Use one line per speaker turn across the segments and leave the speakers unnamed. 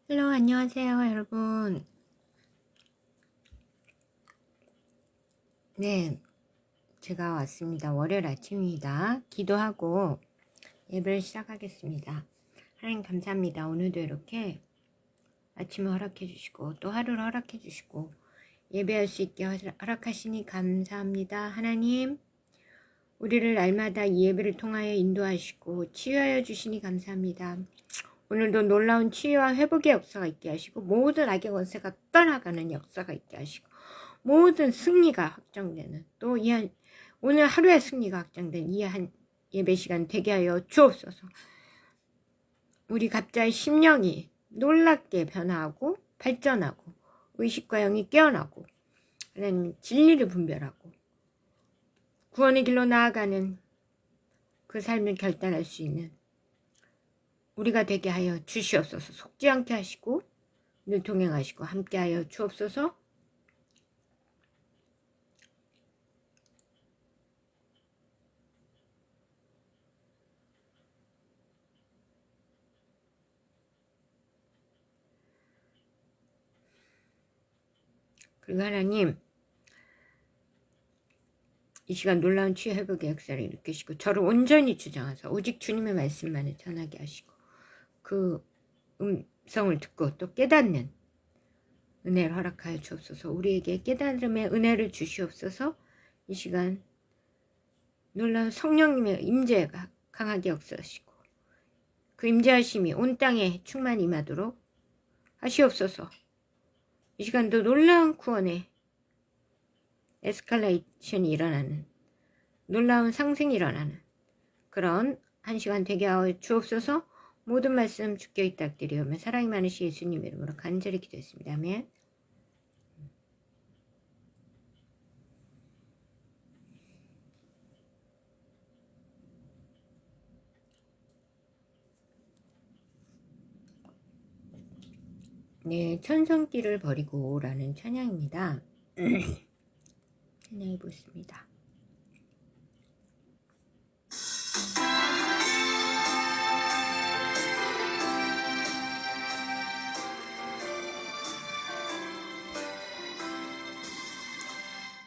헬로 안녕하세요 여러분. 네, 제가 왔습니다. 월요일 아침입니다. 기도하고 예배를 시작하겠습니다. 하나님 감사합니다. 오늘도 이렇게 아침을 허락해 주시고 또 하루를 허락해 주시고 예배할 수 있게 허락하시니 감사합니다. 하나님, 우리를 날마다 이 예배를 통하여 인도하시고 치유하여 주시니 감사합니다. 오늘도 놀라운 치유와 회복의 역사가 있게 하시고 모든 악의 권세가 떠나가는 역사가 있게 하시고 모든 승리가 확정되는 또 오늘 하루의 승리가 확정된 이 한 예배 시간 되게 하여 주옵소서. 우리 각자의 심령이 놀랍게 변화하고 발전하고 의식과 영이 깨어나고 하나님 진리를 분별하고 구원의 길로 나아가는 그 삶을 결단할 수 있는 우리가 되게 하여 주시옵소서. 속지 않게 하시고 늘 동행하시고 함께 하여 주옵소서. 그리고 하나님, 이 시간 놀라운 치유 회복의 역사를 일으키시고 저를 온전히 주장하사 오직 주님의 말씀만을 전하게 하시고 그 음성을 듣고 또 깨닫는 은혜를 허락하여 주옵소서. 우리에게 깨달음의 은혜를 주시옵소서. 이 시간 놀라운 성령님의 임재가 강하게 역사하시고 그 임재하심이 온 땅에 충만히 임하도록 하시옵소서. 이 시간도 놀라운 구원의 에스컬레이션이 일어나는 놀라운 상승이 일어나는 그런 한 시간 되게 하여 주옵소서. 모든 말씀 주께 부탁드리오며 사랑이 많으신 예수님 이름으로 간절히 기도했습니다. 아멘. 네, 천성길을 버리고 라는 찬양입니다. 찬양해 보겠습니다.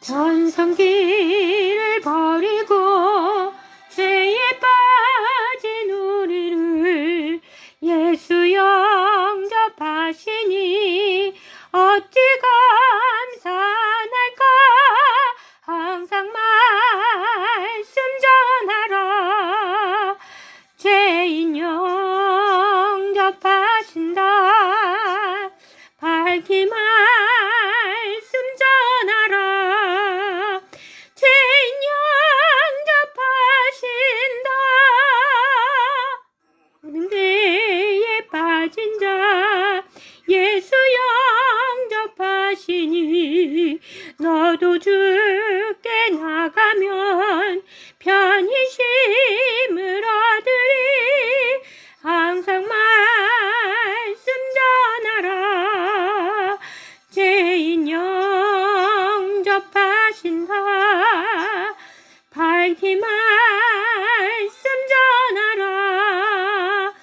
천성길을 버리고 죄에 빠진 우리를 예수 영접하시니 어찌 감사할까. 항상 말씀 전하라. 죄인 영접하신다. 밝히 말씀 전하라. 죄인 영접하신다. 모든 죄에 빠진 자 예수 영접하시니 너도 주께 나가면 편히심을 얻으리. 항상 말씀 전하라. 죄인 영접하신다. 밝히 말씀 전하라.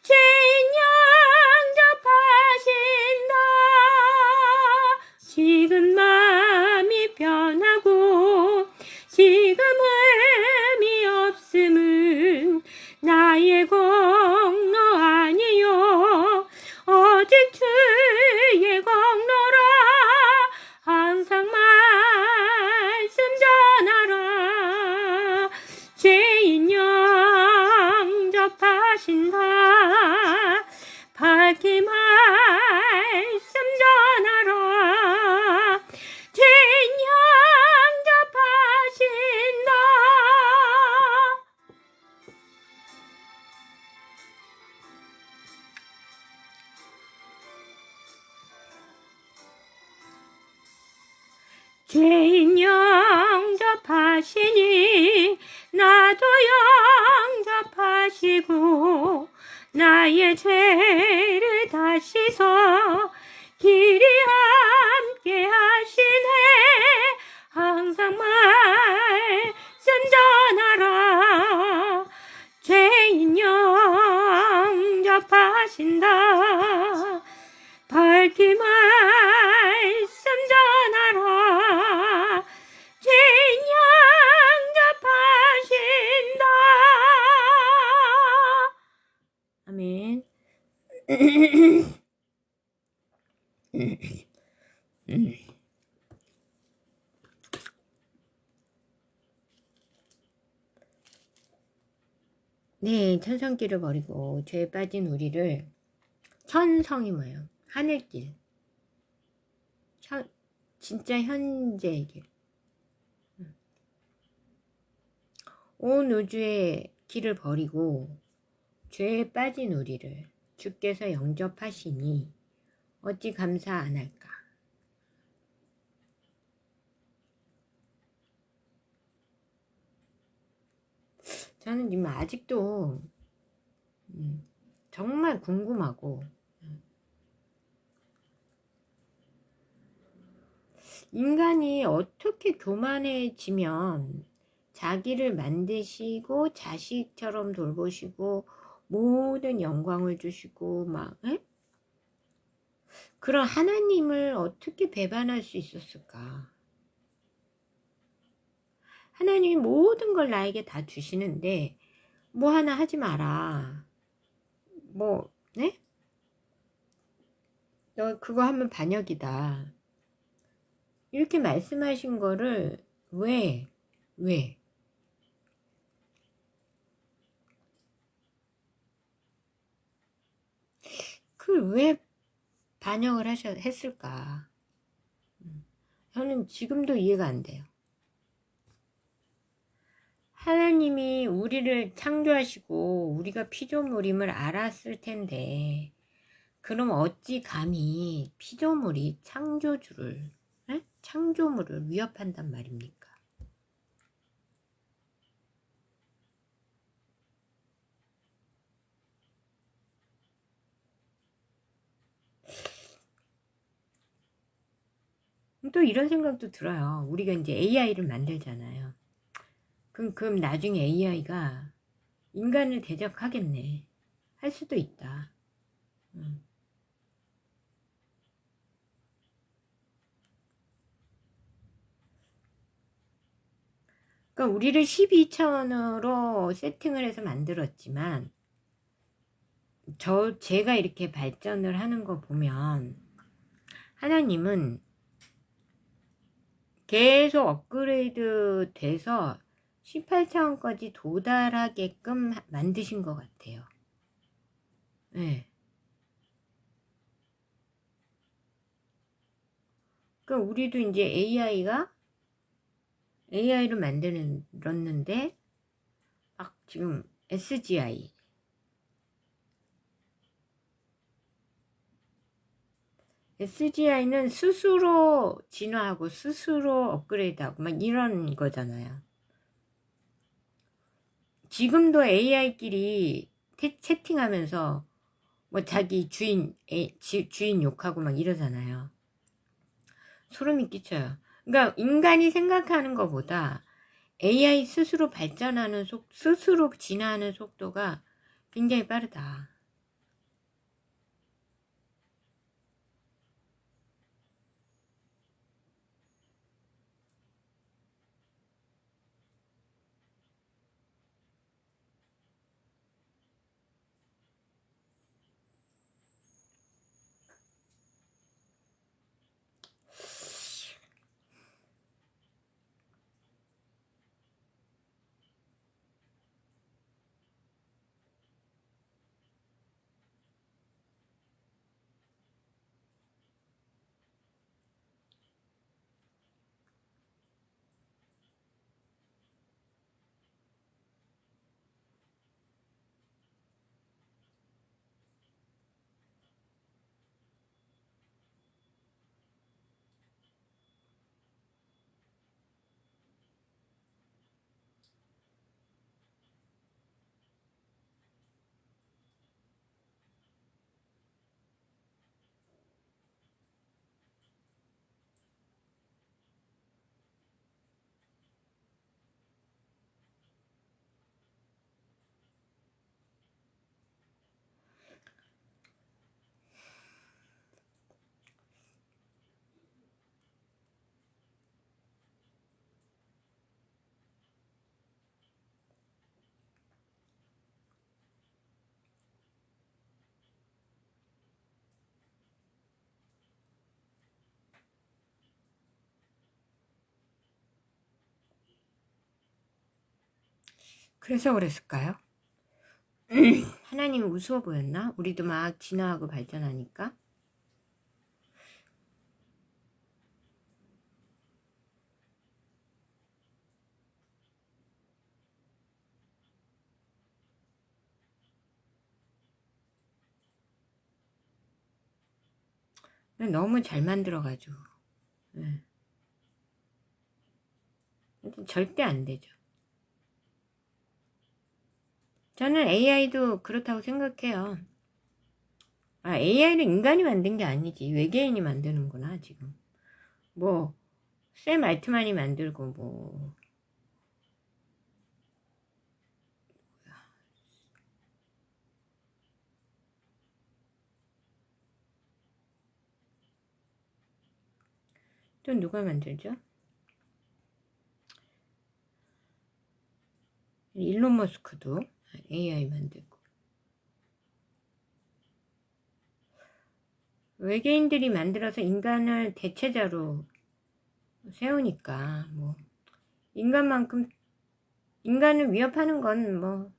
죄인 영접하신다. 지금 마음이 변하고 지금 흠이 없음은 나의 공로 아니요 오직 주의 공로라. 항상 말씀 전하라. 죄인 영접하신다. 밝히 말씀 전하라. 죄인 영접하신다. 죄인 영접하시니 나도 영접하시고 나의 죄를 다 씻어 길이 함께 하시네. 항상 말씀 전하라. 죄인 영접하신다. 밝히 말씀 전하라. 진양 접하신다. 아멘. 네, 천성길을 버리고 죄에 빠진 우리를 천성이 뭐예요? 하늘길. 진짜 현재의 길. 온 우주의 길을 버리고 죄에 빠진 우리를 주께서 영접하시니 어찌 감사 안 할까? 저는 지금 아직도 정말 궁금하고 인간이 어떻게 교만해지면 자기를 만드시고 자식처럼 돌보시고 모든 영광을 주시고 막 그런 하나님을 어떻게 배반할 수 있었을까? 하나님이 모든 걸 나에게 다 주시는데 뭐 하나 하지 마라. 뭐 네? 너 그거 하면 반역이다. 이렇게 말씀하신 거를 왜? 그걸 왜 반역을 했을까? 저는 지금도 이해가 안 돼요. 하나님이 우리를 창조하시고 우리가 피조물임을 알았을 텐데 그럼 어찌 감히 피조물이 창조물을 위협한단 말입니까? 또 이런 생각도 들어요. 우리가 이제 AI를 만들잖아요. 그럼 나중에 AI가 인간을 대적하겠네. 할 수도 있다. 그러니까 우리를 12차원으로 세팅을 해서 만들었지만 제가 이렇게 발전을 하는 거 보면 하나님은 계속 업그레이드 돼서 18차원까지 도달하게끔 만드신 것 같아요. 네. 그러니까 우리도 이제 AI를 만들었는데 막 지금 SGI는 스스로 진화하고 스스로 업그레이드하고 막 이런 거잖아요. 지금도 AI끼리 채팅하면서 뭐 자기 주인 욕하고 막 이러잖아요. 소름이 끼쳐요. 그러니까 인간이 생각하는 것보다 AI 스스로 발전하는 스스로 진화하는 속도가 굉장히 빠르다. 그래서 그랬을까요? 하나님이 우스워 보였나? 우리도 막 진화하고 발전하니까. 너무 잘 만들어가지고. 네. 절대 안 되죠. 저는 AI도 그렇다고 생각해요. AI를 인간이 만든 게 아니지. 외계인이 만드는구나, 지금. 뭐, 샘 알트만이 만들고, 뭐. 또 누가 만들죠? 일론 머스크도 AI 만들고. 외계인들이 만들어서 인간을 대체자로 세우니까, 뭐, 인간만큼, 인간을 위협하는 건 뭐,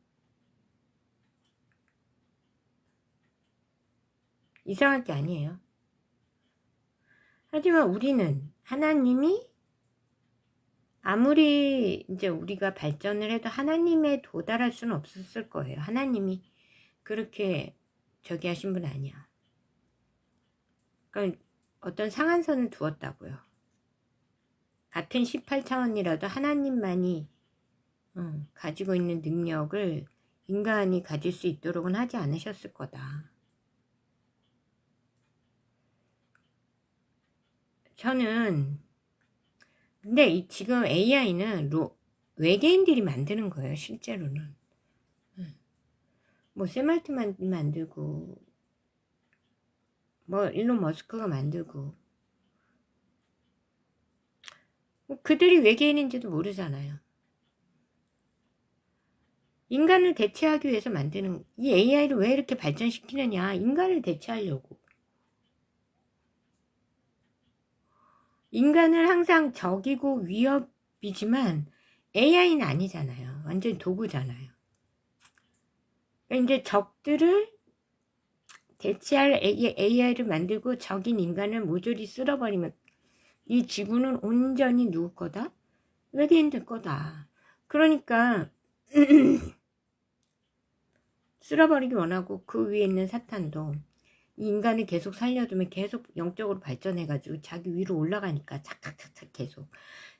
이상할 게 아니에요. 하지만 우리는 하나님이 아무리 이제 우리가 발전을 해도 하나님에 도달할 수는 없었을 거예요. 하나님이 그렇게 저기 하신 분 아니야. 그러니까 어떤 상한선을 두었다고요. 같은 18차원이라도 하나님만이 가지고 있는 능력을 인간이 가질 수 있도록은 하지 않으셨을 거다. 저는 근데 지금 AI는 외계인들이 만드는 거예요. 실제로는. 뭐 샘 알트만 만들고 뭐 일론 머스크가 만들고 뭐 그들이 외계인인지도 모르잖아요. 인간을 대체하기 위해서 만드는 이 AI를 왜 이렇게 발전시키느냐. 인간을 대체하려고. 인간을 항상 적이고 위협이지만 AI는 아니잖아요. 완전 도구잖아요. 이제 적들을 대체할 AI를 만들고 적인 인간을 모조리 쓸어버리면 이 지구는 온전히 누구 거다? 외계인들 거다. 그러니까 쓸어버리기 원하고 그 위에 있는 사탄도 이 인간을 계속 살려두면 계속 영적으로 발전해가지고 자기 위로 올라가니까 착착착착 계속.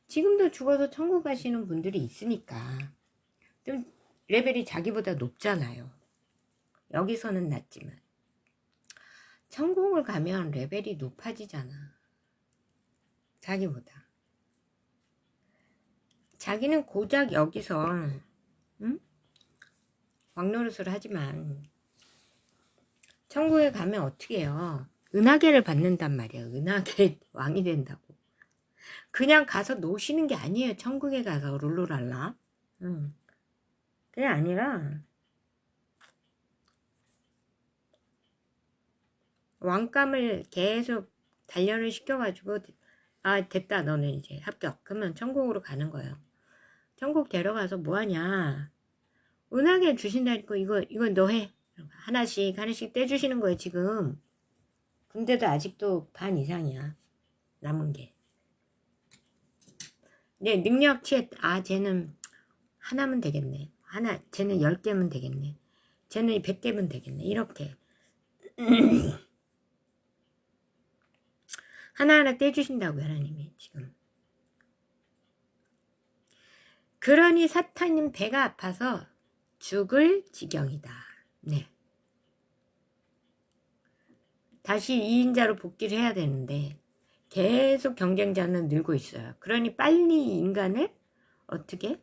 지금도 죽어서 천국 가시는 분들이 있으니까 좀 레벨이 자기보다 높잖아요. 여기서는 낮지만 천국을 가면 레벨이 높아지잖아. 자기보다. 자기는 고작 여기서 왕노릇을 하지만 천국에 가면 어떻게 해요? 은하계를 받는단 말이야. 은하계 왕이 된다고. 그냥 가서 노시는 게 아니에요. 천국에 가서 룰루랄라. 그게 아니라 왕감을 계속 단련을 시켜가지고 됐다 너는 이제 합격. 그러면 천국으로 가는 거예요. 천국 데려가서 뭐하냐. 은하계 주신다니까 이거 너 해. 하나씩 떼주시는 거예요 지금. 근데도 아직도 반 이상이야. 남은 게. 네, 능력치에 쟤는 하나면 되겠네. 쟤는 10개면 되겠네. 쟤는 100개면 되겠네. 이렇게. 하나하나 떼주신다고요, 하나님이 지금. 그러니 사탄은 배가 아파서 죽을 지경이다. 네. 다시 2인자로 복귀를 해야 되는데 계속 경쟁자는 늘고 있어요. 그러니 빨리 인간을 어떻게?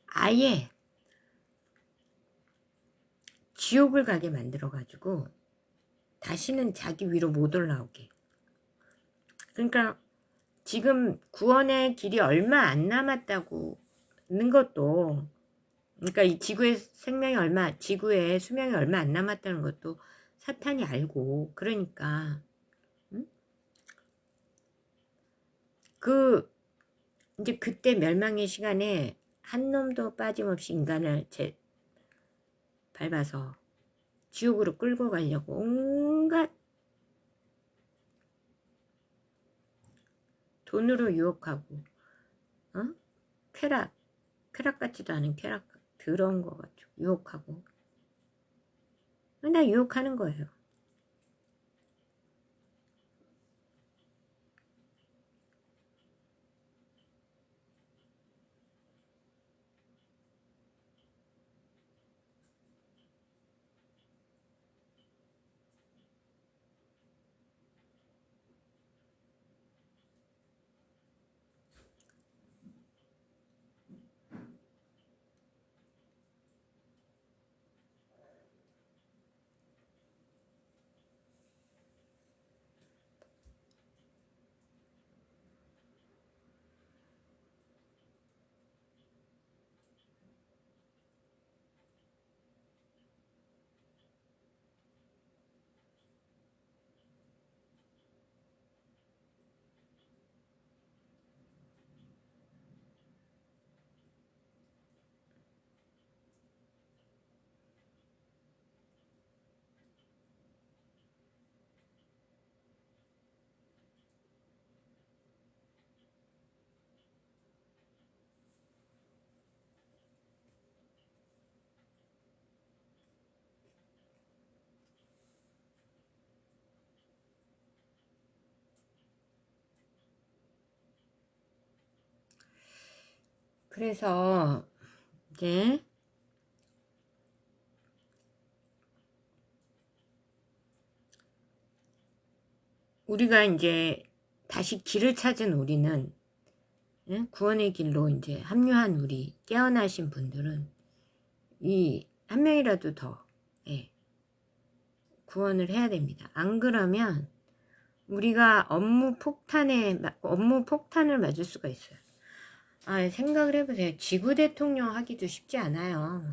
아예 지옥을 가게 만들어가지고 다시는 자기 위로 못 올라오게. 그러니까 지금 구원의 길이 얼마 안 남았다고 는 것도, 그러니까 이 지구의 지구의 수명이 얼마 안 남았다는 것도 사탄이 알고, 그러니까 이제 그때 멸망의 시간에 한 놈도 빠짐없이 인간을 밟아서 지옥으로 끌고 가려고 온갖 돈으로 유혹하고, 쾌락 같지도 않은 쾌락, 더러운 거 가지고 유혹하고, 맨날 유혹하는 거예요. 그래서 이제 우리가 이제 다시 길을 찾은 우리는, 구원의 길로 이제 합류한 우리 깨어나신 분들은 이 한 명이라도 더 구원을 해야 됩니다. 안 그러면 우리가 업무 폭탄을 맞을 수가 있어요. 생각을 해보세요. 지구 대통령 하기도 쉽지 않아요.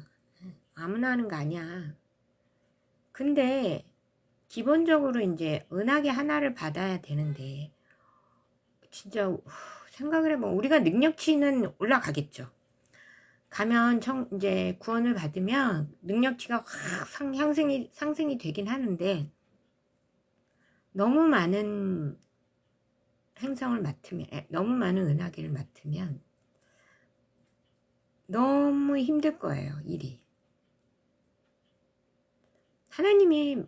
아무나 하는 거 아니야. 근데 기본적으로 이제 은하계 하나를 받아야 되는데, 진짜 생각을 해보면 우리가 능력치는 올라가겠죠. 가면 이제 구원을 받으면 능력치가 확 상승이 되긴 하는데, 너무 많은 행성을 맡으면, 너무 많은 은하계를 맡으면 너무 힘들 거예요, 일이. 하나님이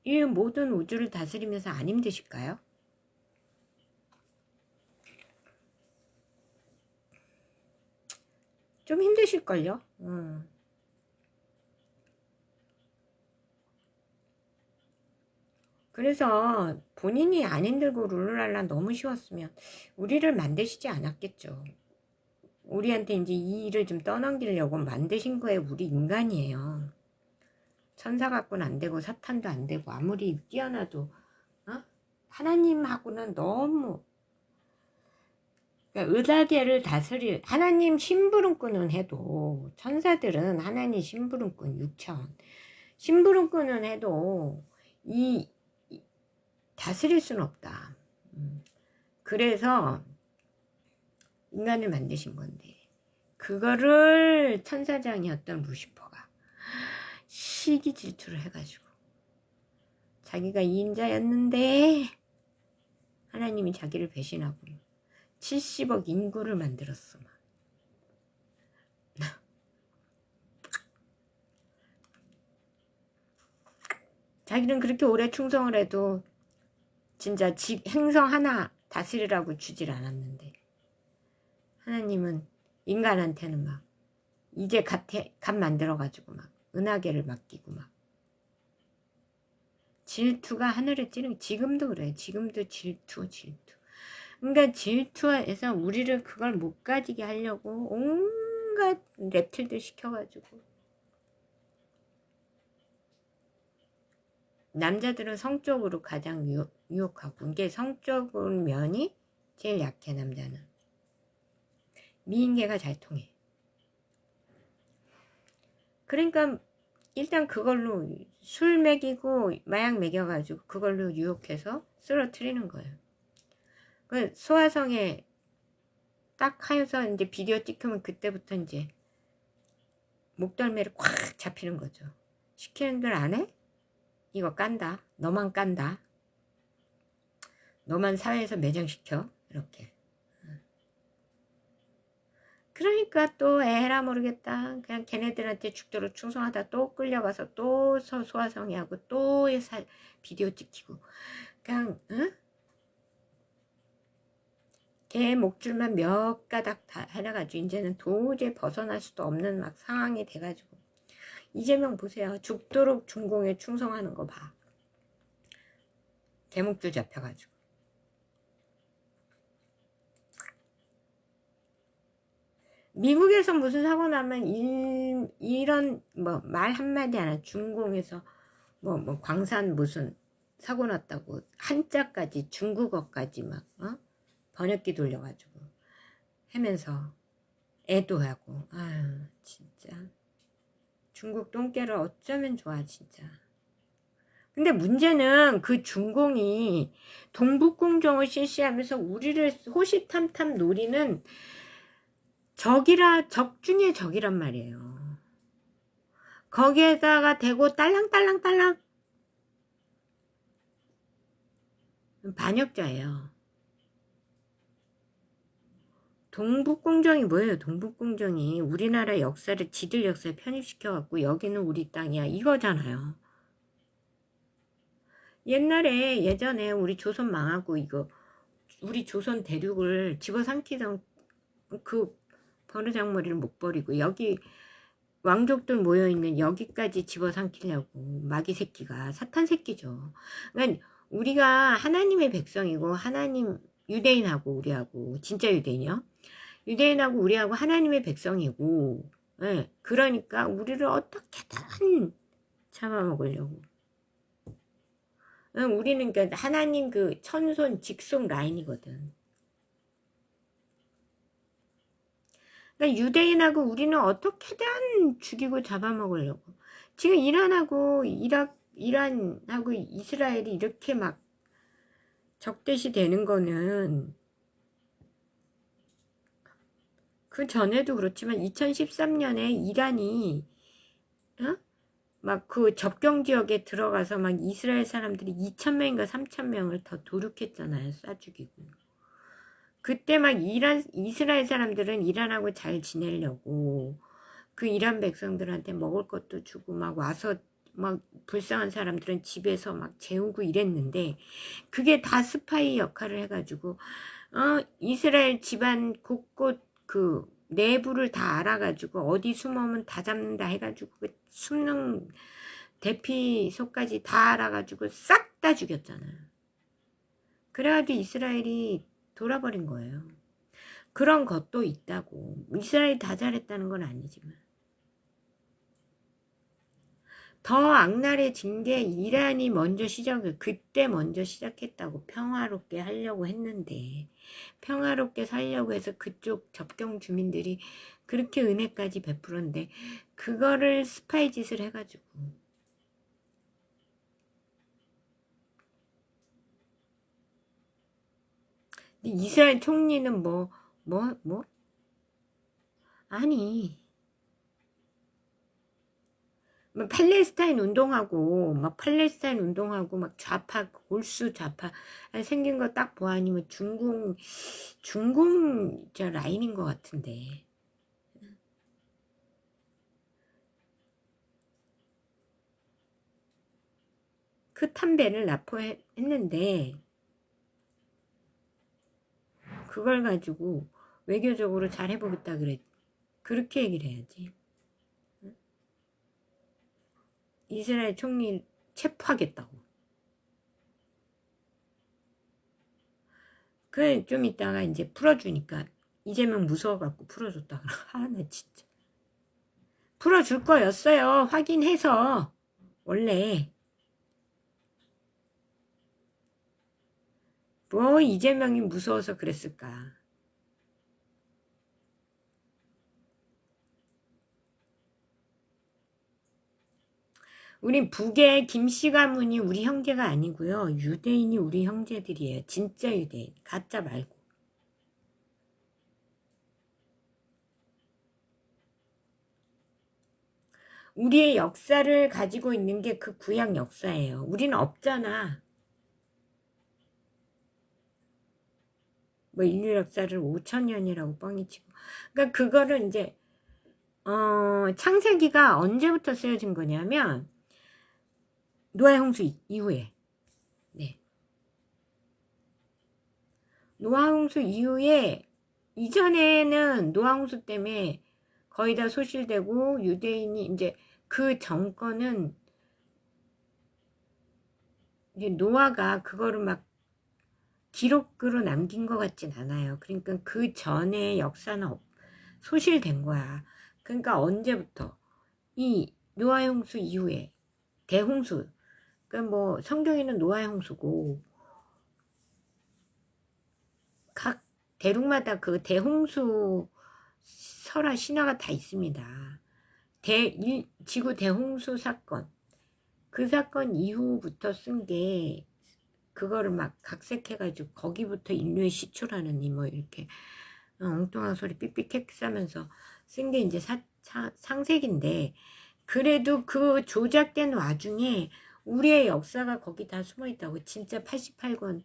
이 모든 우주를 다스리면서 안 힘드실까요? 좀 힘드실걸요? 그래서 본인이 안 힘들고 룰루랄라 너무 쉬웠으면 우리를 만드시지 않았겠죠. 우리한테 이제 이 일을 좀 떠넘기려고 만드신 거예요. 우리 인간이에요. 천사 갖고는 안 되고 사탄도 안 되고 아무리 뛰어나도 하나님하고는 너무, 그러니까 의다계를 다스릴 하나님 심부름꾼은 해도, 천사들은 하나님 심부름꾼, 육천 심부름꾼은 해도 다스릴 수는 없다. 그래서 인간을 만드신 건데, 그거를 천사장이었던 루시퍼가 시기 질투를 해가지고, 자기가 2인자였는데 하나님이 자기를 배신하고 70억 인구를 만들었어. 자기는 그렇게 오래 충성을 해도 진짜 행성 하나 다스리라고 주질 않았는데, 하나님은 인간한테는 막 이제 갓 만들어가지고 막 은하계를 맡기고 막 질투가 하늘에 찌르는, 지금도 그래. 지금도 질투. 그러니까 질투에서 우리를 그걸 못 가지게 하려고 온갖 랩틀들 시켜가지고, 남자들은 성적으로 가장 유혹하고, 이게 성적인 면이 제일 약해. 남자는 미인계가 잘 통해. 그러니까 일단 그걸로 술 먹이고 마약 먹여가지고 그걸로 유혹해서 쓰러뜨리는 거예요. 그 소화성에 딱 하여서 이제 비디오 찍히면 그때부터 이제 목덜미를 콱 잡히는 거죠. 시키는 걸 안 해? 이거 깐다. 너만 깐다. 너만 사회에서 매장시켜. 이렇게. 그러니까 또 에라 모르겠다. 그냥 걔네들한테 죽도록 충성하다 또 끌려가서 또 소화성애하고 또 비디오 찍히고. 그냥 응? 걔 목줄만 몇 가닥 다 해놔가지고 이제는 도저히 벗어날 수도 없는 막 상황이 돼가지고. 이재명 보세요. 죽도록 중공에 충성하는 거 봐. 개목줄 잡혀가지고. 미국에서 무슨 사고 나면 이런 뭐 말 한마디 안 해. 중공에서 뭐 광산 무슨 사고 났다고 한자까지 중국어까지 막 번역기 돌려가지고 하면서 애도하고. 아유 진짜 중국 똥개를 어쩌면 좋아 진짜. 근데 문제는 그 중공이 동북공정을 실시하면서 우리를 호시탐탐 노리는 적 중에 적이란 말이에요. 거기에다가 대고 딸랑딸랑딸랑 반역자예요. 동북공정이 뭐예요? 동북공정이 우리나라 역사를 지들 역사에 편입시켜갖고 여기는 우리 땅이야 이거잖아요. 예전에 우리 조선 망하고 이거 우리 조선 대륙을 집어삼키던 그 버르장머리를 못 버리고 여기 왕족들 모여있는 여기까지 집어삼키려고 마귀 새끼가 사탄 새끼죠. 그러니까 우리가 하나님의 백성이고 하나님 유대인하고 우리하고 진짜 유대인이요. 유대인하고 우리하고 하나님의 백성이고 예, 그러니까 우리를 어떻게든 잡아먹으려고. 우리는 그러니까 하나님 그 천손 직속 라인이거든. 그러니까 유대인하고 우리는 어떻게든 죽이고 잡아먹으려고. 지금 이란하고 이란하고 이스라엘이 이렇게 막 적대시 되는 거는 그 전에도 그렇지만 2013년에 이란이 막 그 접경 지역에 들어가서 막 이스라엘 사람들이 2,000명인가 3,000명을 더 도륙했잖아요. 쏴 죽이고. 그때 막 이스라엘 사람들은 이란하고 잘 지내려고 그 이란 백성들한테 먹을 것도 주고 막 와서 막 불쌍한 사람들은 집에서 막 재우고 이랬는데 그게 다 스파이 역할을 해가지고 이스라엘 집안 곳곳 그 내부를 다 알아가지고 어디 숨으면 다 잡는다 해가지고 그 숨는 대피소까지 다 알아가지고 싹 다 죽였잖아요. 그래가지고 이스라엘이 돌아버린 거예요. 그런 것도 있다고. 이스라엘이 다 잘했다는 건 아니지만 더 악랄해진 게 이란이 그때 먼저 시작했다고. 평화롭게 하려고 했는데 평화롭게 살려고 해서 그쪽 접경 주민들이 그렇게 은혜까지 베풀었는데 그거를 스파이 짓을 해가지고 이스라엘 총리는 아니 팔레스타인 운동하고 막 좌파 골수 좌파 생긴 거 딱 보아니 뭐 중공 저 라인인 것 같은데. 그 탐배를 납포했는데 그걸 가지고 외교적으로 잘 해보겠다 그래. 그렇게 얘기를 해야지. 이스라엘 총리 체포하겠다고. 그래 좀 이따가 이제 풀어주니까 이재명 무서워갖고 풀어줬다 그래. 나 진짜 풀어줄 거였어요. 확인해서 원래 뭐 이재명이 무서워서 그랬을까. 우린 북의 김씨 가문이 우리 형제가 아니고요. 유대인이 우리 형제들이에요. 진짜 유대인. 가짜 말고. 우리의 역사를 가지고 있는 게 그 구약 역사예요. 우리는 없잖아. 뭐 인류 역사를 5,000년이라고 뻥이 치고. 그러니까 그거를 이제 창세기가 언제부터 쓰여진 거냐면 노아의 홍수 이후에. 네. 노아 홍수 이후에, 이전에는 노아 홍수 때문에 거의 다 소실되고 유대인이 이제 그 정권은 이제 노아가 그거를 막 기록으로 남긴 것 같진 않아요. 그러니까 그 전에 역사는 소실된 거야. 그러니까 언제부터 이 노아의 홍수 이후에 대홍수, 그러니까 뭐 성경에는 노아의 홍수고 각 대륙마다 그 대홍수 설화 신화가 다 있습니다. 지구 대홍수 사건, 그 사건 이후부터 쓴 게 그거를 막 각색해가지고 거기부터 인류의 시초라느니 뭐 이렇게 엉뚱한 소리 삑삑 싸면서 쓴 게 이제 상세기인데, 그래도 그 조작된 와중에 우리의 역사가 거기 다 숨어 있다고. 진짜 88권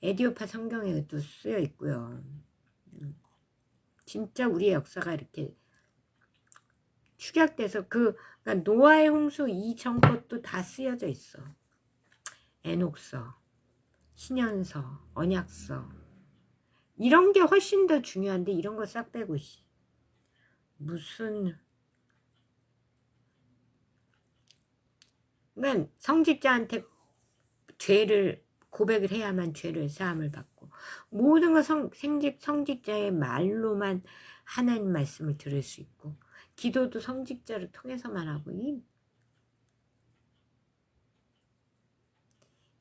에디오파 성경에도 쓰여 있고요. 진짜 우리의 역사가 이렇게 축약돼서 그러니까 노아의 홍수 이전 것도 다 쓰여져 있어. 에녹서, 신현서, 언약서, 이런 게 훨씬 더 중요한데 이런 거 싹 빼고 무슨. 그러니까 성직자한테 죄를 고백을 해야만 죄를 사함을 받고, 모든 거 성직자의 말로만 하나님 말씀을 들을 수 있고, 기도도 성직자를 통해서만 하고,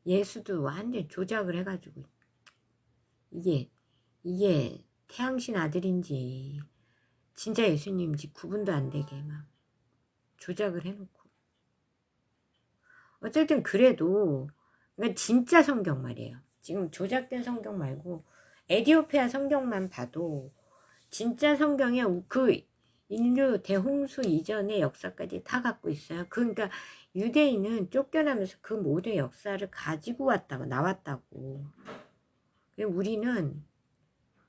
예수도 완전 조작을 해가지고, 이게 태양신 아들인지 진짜 예수님인지 구분도 안 되게 막 조작을 해놓고. 어쨌든 그래도 그러니까 진짜 성경 말이에요. 지금 조작된 성경 말고 에디오피아 성경만 봐도 진짜 성경에 그 인류 대홍수 이전의 역사까지 다 갖고 있어요. 그러니까 유대인은 쫓겨나면서 그 모든 역사를 가지고 나왔다고. 우리는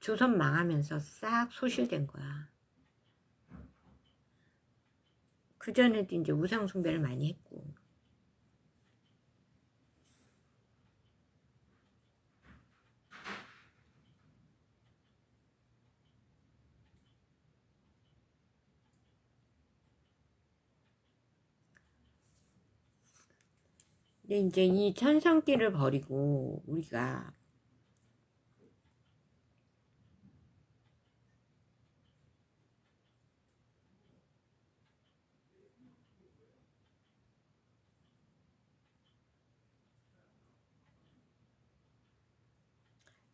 조선 망하면서 싹 소실된 거야. 그전에도 이제 우상숭배를 많이 했고. 근데 이제 이 천성길을 버리고 우리가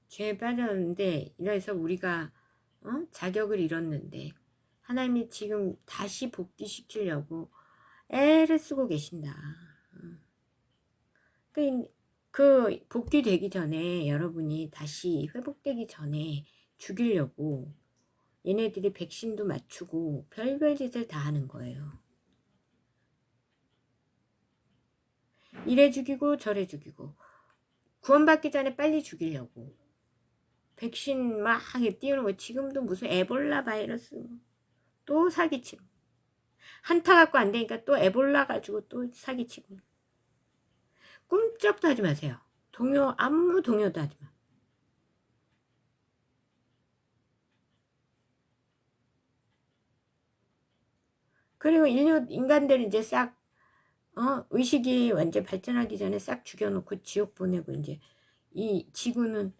죄에 빠졌는데, 이래서 우리가 자격을 잃었는데 하나님이 지금 다시 복귀시키려고 애를 쓰고 계신다. 그 복귀되기 전에, 여러분이 다시 회복되기 전에 죽이려고 얘네들이 백신도 맞추고 별별 짓을 다 하는 거예요. 이래 죽이고 저래 죽이고, 구원받기 전에 빨리 죽이려고 백신 막 띄우는 거. 지금도 무슨 에볼라 바이러스 또 사기치고, 한타 갖고 안 되니까 또 에볼라 가지고 또 사기치고. 꿈쩍도 하지 마세요. 아무 동요도 하지 마. 그리고 인간들 이제 싹 의식이 완전 발전하기 전에 싹 죽여놓고 지옥 보내고, 이제 이 지구는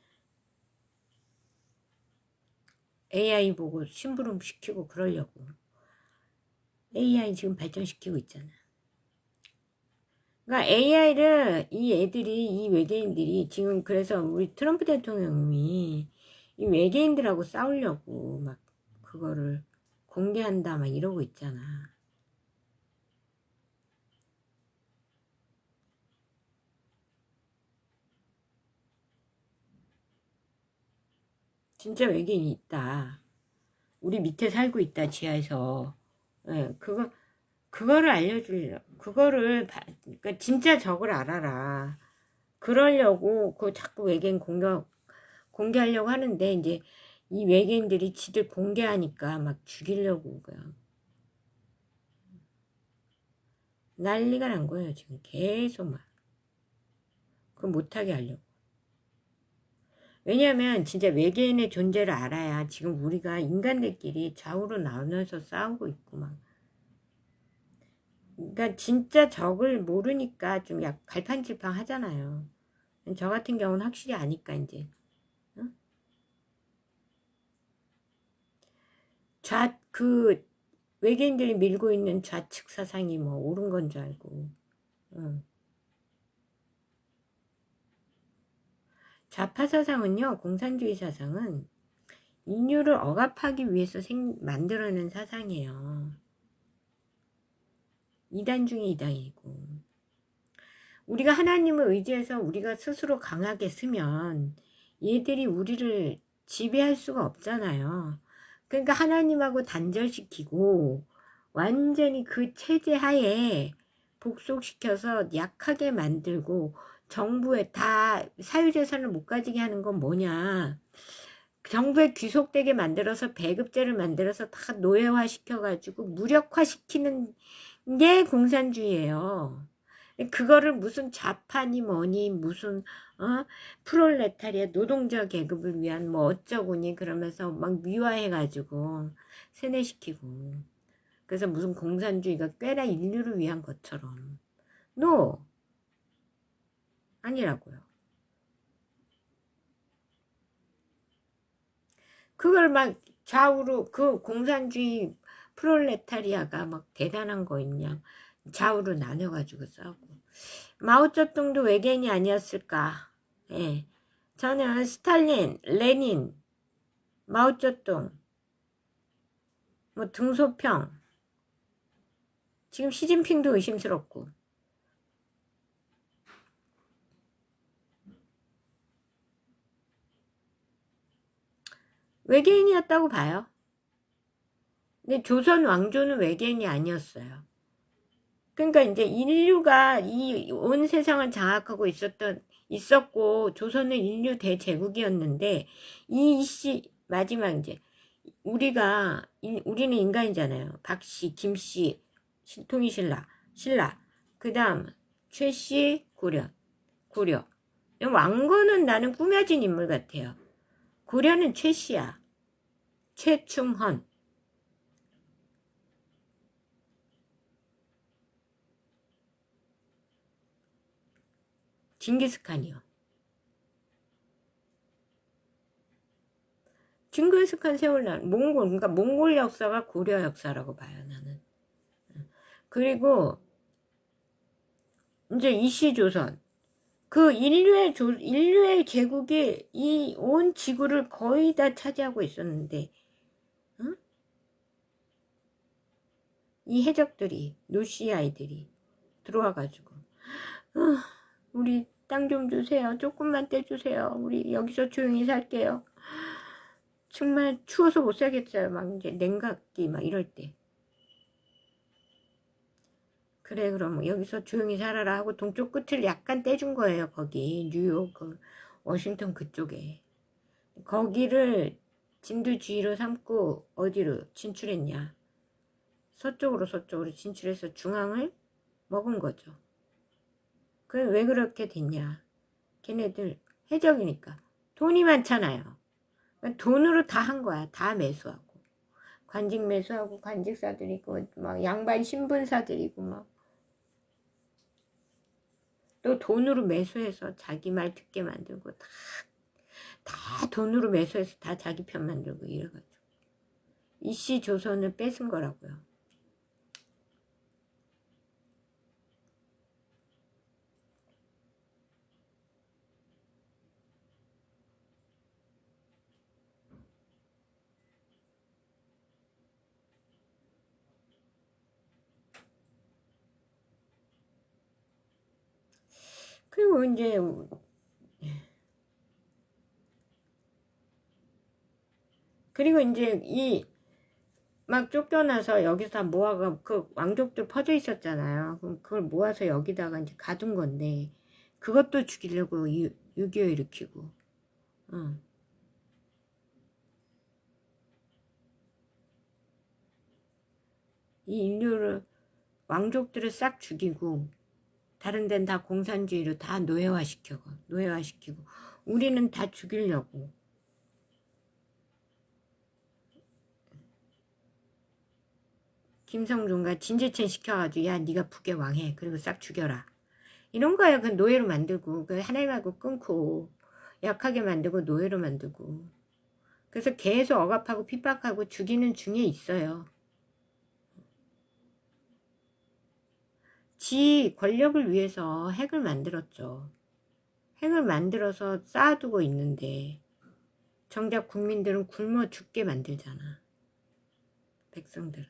AI 보고 심부름 시키고 그러려고. AI 지금 발전시키고 있잖아. 그러니까 AI를 이 외계인들이 지금, 그래서 우리 트럼프 대통령이 이 외계인들하고 싸우려고 막 그거를 공개한다 막 이러고 있잖아. 진짜 외계인이 있다. 우리 밑에 살고 있다, 지하에서. 예, 그거를 알려주려고, 그러니까 진짜 적을 알아라. 그러려고 그 자꾸 외계인 공개하려고 하는데, 이제 이 외계인들이 지들 공개하니까 막 죽이려고 그냥 난리가 난 거예요. 지금 계속 막 그거 못하게 하려고. 왜냐하면 진짜 외계인의 존재를 알아야 지금 우리가 인간들끼리 좌우로 나눠서 싸우고 있고 막. 그러니까 진짜 적을 모르니까 좀 약 갈팡질팡 하잖아요. 저 같은 경우는 확실히 아니까 이제. 응? 그 외계인들이 밀고 있는 좌측 사상이 뭐 옳은 건 줄 알고. 응. 좌파 사상은요, 공산주의 사상은 인류를 억압하기 위해서 만들어낸 사상이에요. 이단 중에 이단이고. 우리가 하나님을 의지해서 우리가 스스로 강하게 쓰면 얘들이 우리를 지배할 수가 없잖아요. 그러니까 하나님하고 단절시키고 완전히 그 체제 하에 복속시켜서 약하게 만들고 정부에 다 사유재산을 못 가지게 하는 건 뭐냐. 정부에 귀속되게 만들어서 배급제를 만들어서 다 노예화 시켜가지고 무력화시키는 게 공산주의예요. 그거를 무슨 좌파니 뭐니 무슨 프롤레타리아 노동자 계급을 위한 뭐 어쩌고니 그러면서 막 미화해가지고 세뇌시키고 그래서 무슨 공산주의가 꽤나 인류를 위한 것처럼 노 아니라고요. 그걸 막 좌우로 그 공산주의 프롤레타리아가 막 대단한 거 있냐 좌우로 나눠가지고 싸우고 마오쩌둥도 외계인이 아니었을까. 예. 저는 스탈린, 레닌, 마오쩌둥, 뭐 등소평, 지금 시진핑도 의심스럽고. 외계인이었다고 봐요. 근데 조선 왕조는 외계인이 아니었어요. 그러니까 이제 인류가 이 온 세상을 장악하고 있었고, 조선은 인류 대제국이었는데, 마지막 이제, 우리는 인간이잖아요. 박씨, 김씨, 신라. 그 다음, 최씨, 고려. 왕건은 나는 꾸며진 인물 같아요. 고려는 최씨야. 최충헌. 징기스칸이요. 징기스칸 세월날 그러니까 몽골 역사가 고려 역사라고 봐요, 나는. 그리고 이제 이시조선. 그 인류의 제국이 이 온 지구를 거의 다 차지하고 있었는데, 응? 이 해적들이, 노시아이들이 들어와가지고, 우리 땅 좀 주세요. 조금만 떼주세요. 우리 여기서 조용히 살게요. 정말 추워서 못 살겠어요. 막 이제 냉각기 막 이럴 때. 그래 그럼 여기서 조용히 살아라 하고 동쪽 끝을 약간 떼준 거예요. 거기 뉴욕 워싱턴 그쪽에. 거기를 진두지휘로 삼고 어디로 진출했냐. 서쪽으로 진출해서 중앙을 먹은 거죠. 그게 왜 그렇게 됐냐. 걔네들 해적이니까 돈이 많잖아요. 돈으로 다 한 거야. 다 매수하고. 관직 매수하고 관직사들이고 막 양반 신분사들이고 막 또 돈으로 매수해서 자기 말 듣게 만들고 다 돈으로 매수해서 다 자기 편 만들고 이래가지고 이씨 조선을 뺏은 거라고요. 그리고 이제 이 막 쫓겨나서 여기서 다 모아가 그 왕족들 퍼져 있었잖아요. 그럼 그걸 모아서 여기다가 이제 가둔 건데 그것도 죽이려고 6.25 일으키고. 어. 이 인류를 왕족들을 싹 죽이고 다른 데는 다 공산주의로 다 노예화시키고 우리는 다 죽이려고. 김성준과 진재천 시켜가지고 야 네가 북의 왕해 그리고 싹 죽여라 이런 거야. 그 노예로 만들고 그 하나가고 끊고 약하게 만들고 노예로 만들고 그래서 계속 억압하고 핍박하고 죽이는 중에 있어요. 지 권력을 위해서 핵을 만들었죠. 핵을 만들어서 쌓아두고 있는데 정작 국민들은 굶어 죽게 만들잖아. 백성들은.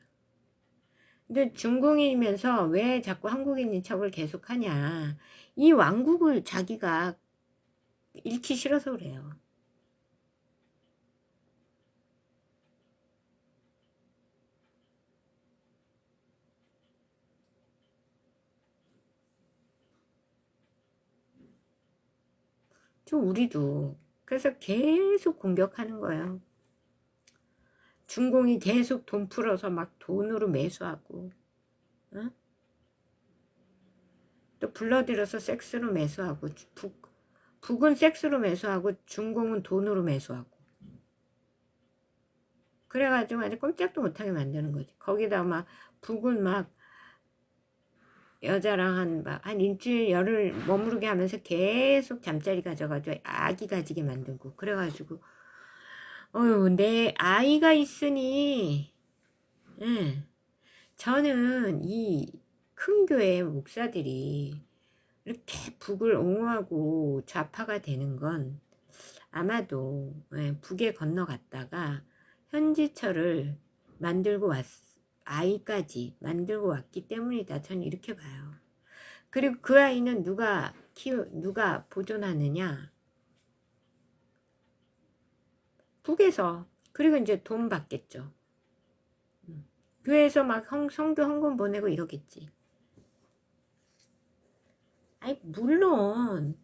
근데 중공이면서 왜 자꾸 한국인인 척을 계속하냐. 이 왕국을 자기가 잃기 싫어서 그래요. 좀 우리도 그래서 계속 공격하는 거예요. 중공이 계속 돈 풀어서 막 돈으로 매수하고 어? 또 불러들여서 섹스로 매수하고 북은 섹스로 매수하고 중공은 돈으로 매수하고 그래가지고 아주 꼼짝도 못하게 만드는 거지. 거기다 막 북은 막 여자랑 한 일주일 열흘 머무르게 하면서 계속 잠자리 가져가지고 아기 가지게 만들고 그래가지고 어휴 내 아이가 있으니 예, 저는 이 큰 교회 목사들이 이렇게 북을 옹호하고 좌파가 되는 건 아마도 예, 북에 건너갔다가 현지처를 만들고 아이까지 만들고 왔기 때문이다. 저는 이렇게 봐요. 그리고 그 아이는 누가 보존하느냐? 북에서. 그리고 이제 돈 받겠죠. 교회에서 막 성교 헌금 보내고 이러겠지. 아니, 물론,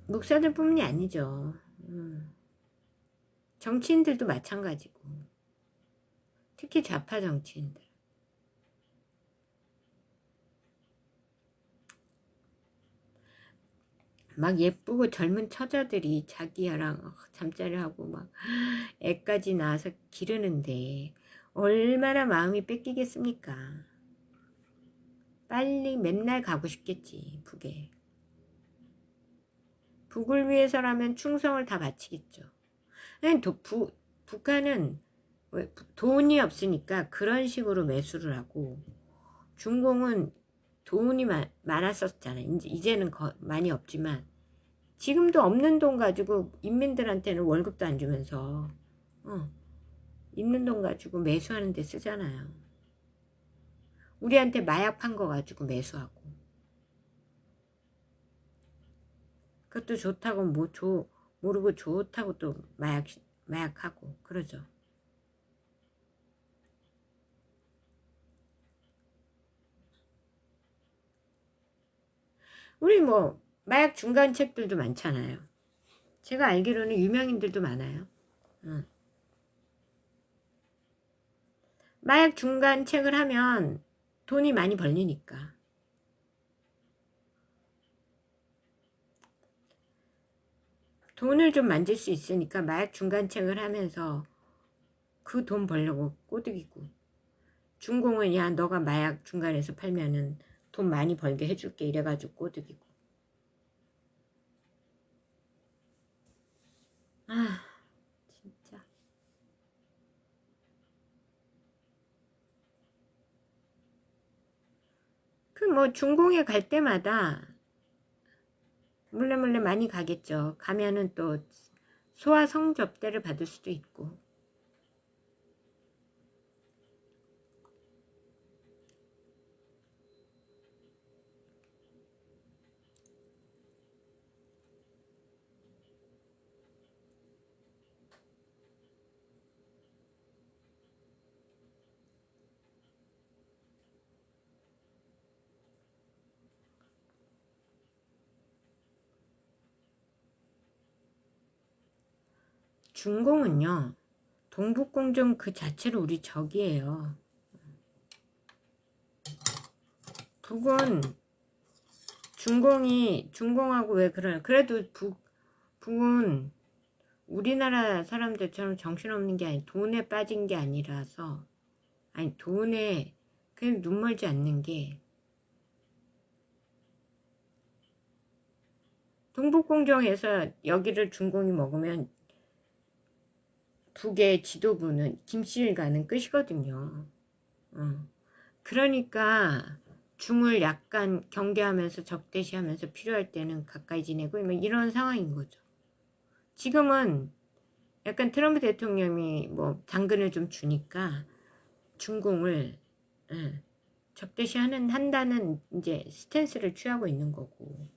목사들 뿐만이 아니죠. 정치인들도 마찬가지고. 특히 좌파 정치인들. 막 예쁘고 젊은 처자들이 자기야랑 잠자리하고 막 애까지 낳아서 기르는데 얼마나 마음이 뺏기겠습니까? 빨리 맨날 가고 싶겠지 북에. 북을 위해서라면 충성을 다 바치겠죠. 북한은 돈이 없으니까 그런 식으로 매수를 하고 중공은 돈이 많았었잖아요. 이제는 많이 없지만 지금도 없는 돈 가지고 인민들한테는 월급도 안 주면서 있는 돈 가지고 매수하는 데 쓰잖아요. 우리한테 마약 판 거 가지고 매수하고 그것도 좋다고 모르고 좋다고 또 마약하고 그러죠. 우리 뭐 마약 중간책들도 많잖아요. 제가 알기로는 유명인들도 많아요. 마약 중간책을 하면 돈이 많이 벌리니까. 돈을 좀 만질 수 있으니까 마약 중간책을 하면서 그 돈 벌려고 꼬드기고 중공은 야 너가 마약 중간에서 팔면은 돈 많이 벌게 해줄게 이래가지고 꼬드기고 아 진짜 그 뭐 중공에 갈 때마다 몰래 많이 가겠죠. 가면은 또 소아 성접대를 받을 수도 있고 중공은요, 동북공정 그 자체로 우리 적이에요. 북은 중공하고 왜 그래도 북은 우리나라 사람들처럼 정신없는 게 아니, 돈에 빠진 게 아니라서, 아니, 돈에 그냥 눈 멀지 않는 게, 동북공정에서 여기를 중공이 먹으면 북의 지도부는 김씨일가는 끝이거든요. 그러니까 중을 약간 경계하면서 적대시하면서 필요할 때는 가까이 지내고 이런 상황인 거죠. 지금은 약간 트럼프 대통령이 뭐 당근을 좀 주니까 중공을 한다는 이제 스탠스를 취하고 있는 거고.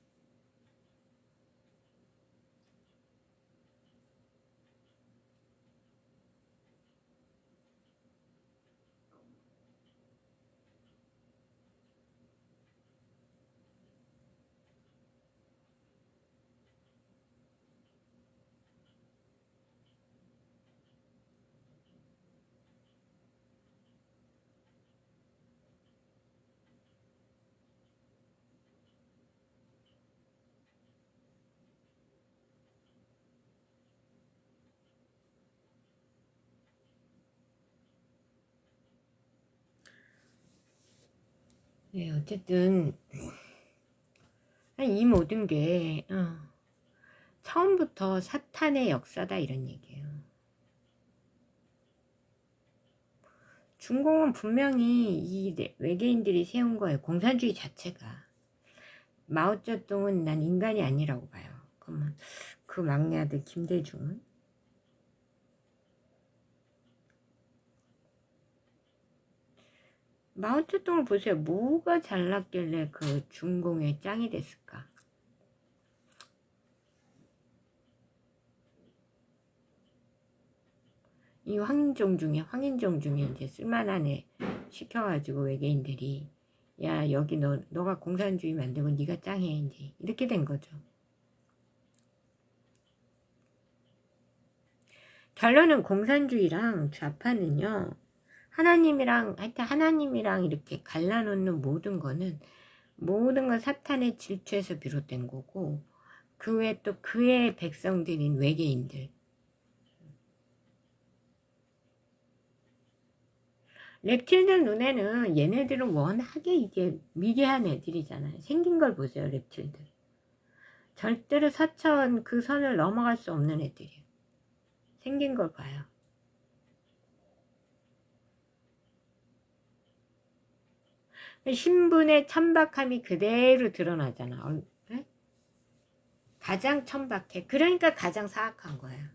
네, 어쨌든 이 모든 게 처음부터 사탄의 역사다 이런 얘기예요. 중공은 분명히 이 외계인들이 세운 거예요. 공산주의 자체가. 마오쩌둥은 난 인간이 아니라고 봐요. 그러면 그 막내 아들 김대중은? 마오쩌둥을 보세요. 뭐가 잘났길래 그 중공의 짱이 됐을까? 이 황인종 중에 이제 쓸만한 애 시켜가지고 외계인들이 야 여기 너가 공산주의 만들고 네가 짱해 이제 이렇게 된 거죠. 결론은 공산주의랑 좌파는요 하나님이랑 이렇게 갈라놓는 모든 건 사탄의 질투에서 비롯된 거고 그 외에 또 그의 백성들인 외계인들 reptil들 눈에는 얘네들은 워낙에 이게 미개한 애들이잖아요. 생긴 걸 보세요. reptil들 절대로 사천 그 선을 넘어갈 수 없는 애들이에요. 생긴 걸 봐요. 신분의 천박함이 그대로 드러나잖아. 네? 가장 천박해. 그러니까 가장 사악한 거예요.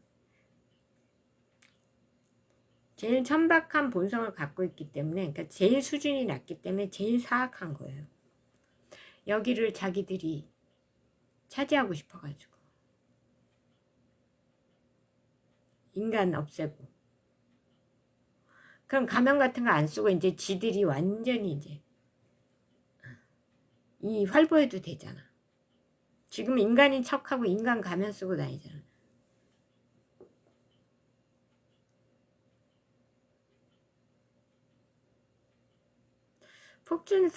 제일 천박한 본성을 갖고 있기 때문에, 그러니까 제일 수준이 낮기 때문에 제일 사악한 거예요. 여기를 자기들이 차지하고 싶어가지고. 인간 없애고. 그럼 가면 같은 거 안 쓰고 이제 지들이 완전히 이제 이 활보해도 되잖아. 지금 인간인 척하고 인간 가면 쓰고 다니잖아.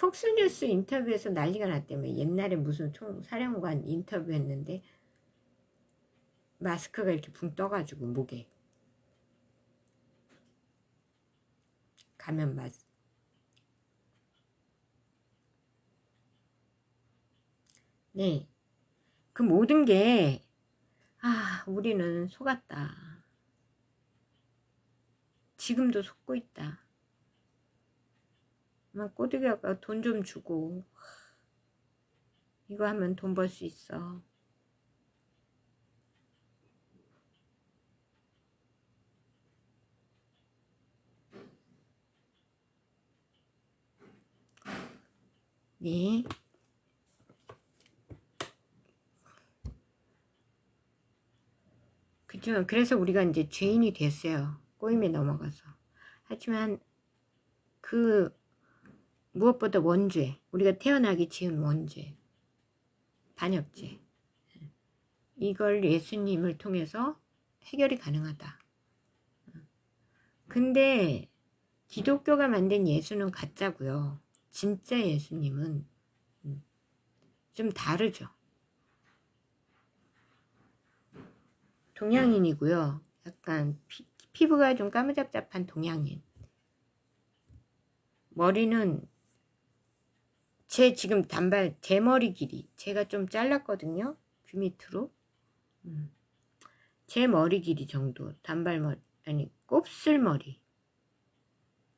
폭스뉴스 인터뷰에서 난리가 났다며. 옛날에 무슨 총사령관 인터뷰했는데 마스크가 이렇게 붕 떠가지고 목에 가면 마스크. 네, 그 모든 게 우리는 속았다. 지금도 속고 있다. 꼬드기가 돈 좀 주고 이거 하면 돈 벌 수 있어. 네. 그렇죠. 그래서 우리가 이제 죄인이 됐어요. 꼬임에 넘어가서. 하지만 그 무엇보다 원죄, 우리가 태어나기 지은 원죄, 반역죄, 이걸 예수님을 통해서 해결이 가능하다. 근데 기독교가 만든 예수는 가짜고요. 진짜 예수님은 좀 다르죠. 동양인이고요. 약간 피부가 좀 까무잡잡한 동양인. 머리는 지금 단발 제 머리 길이 제가 좀 잘랐거든요. 귀 밑으로. 제 머리 길이 정도 단발머리 아니 곱슬머리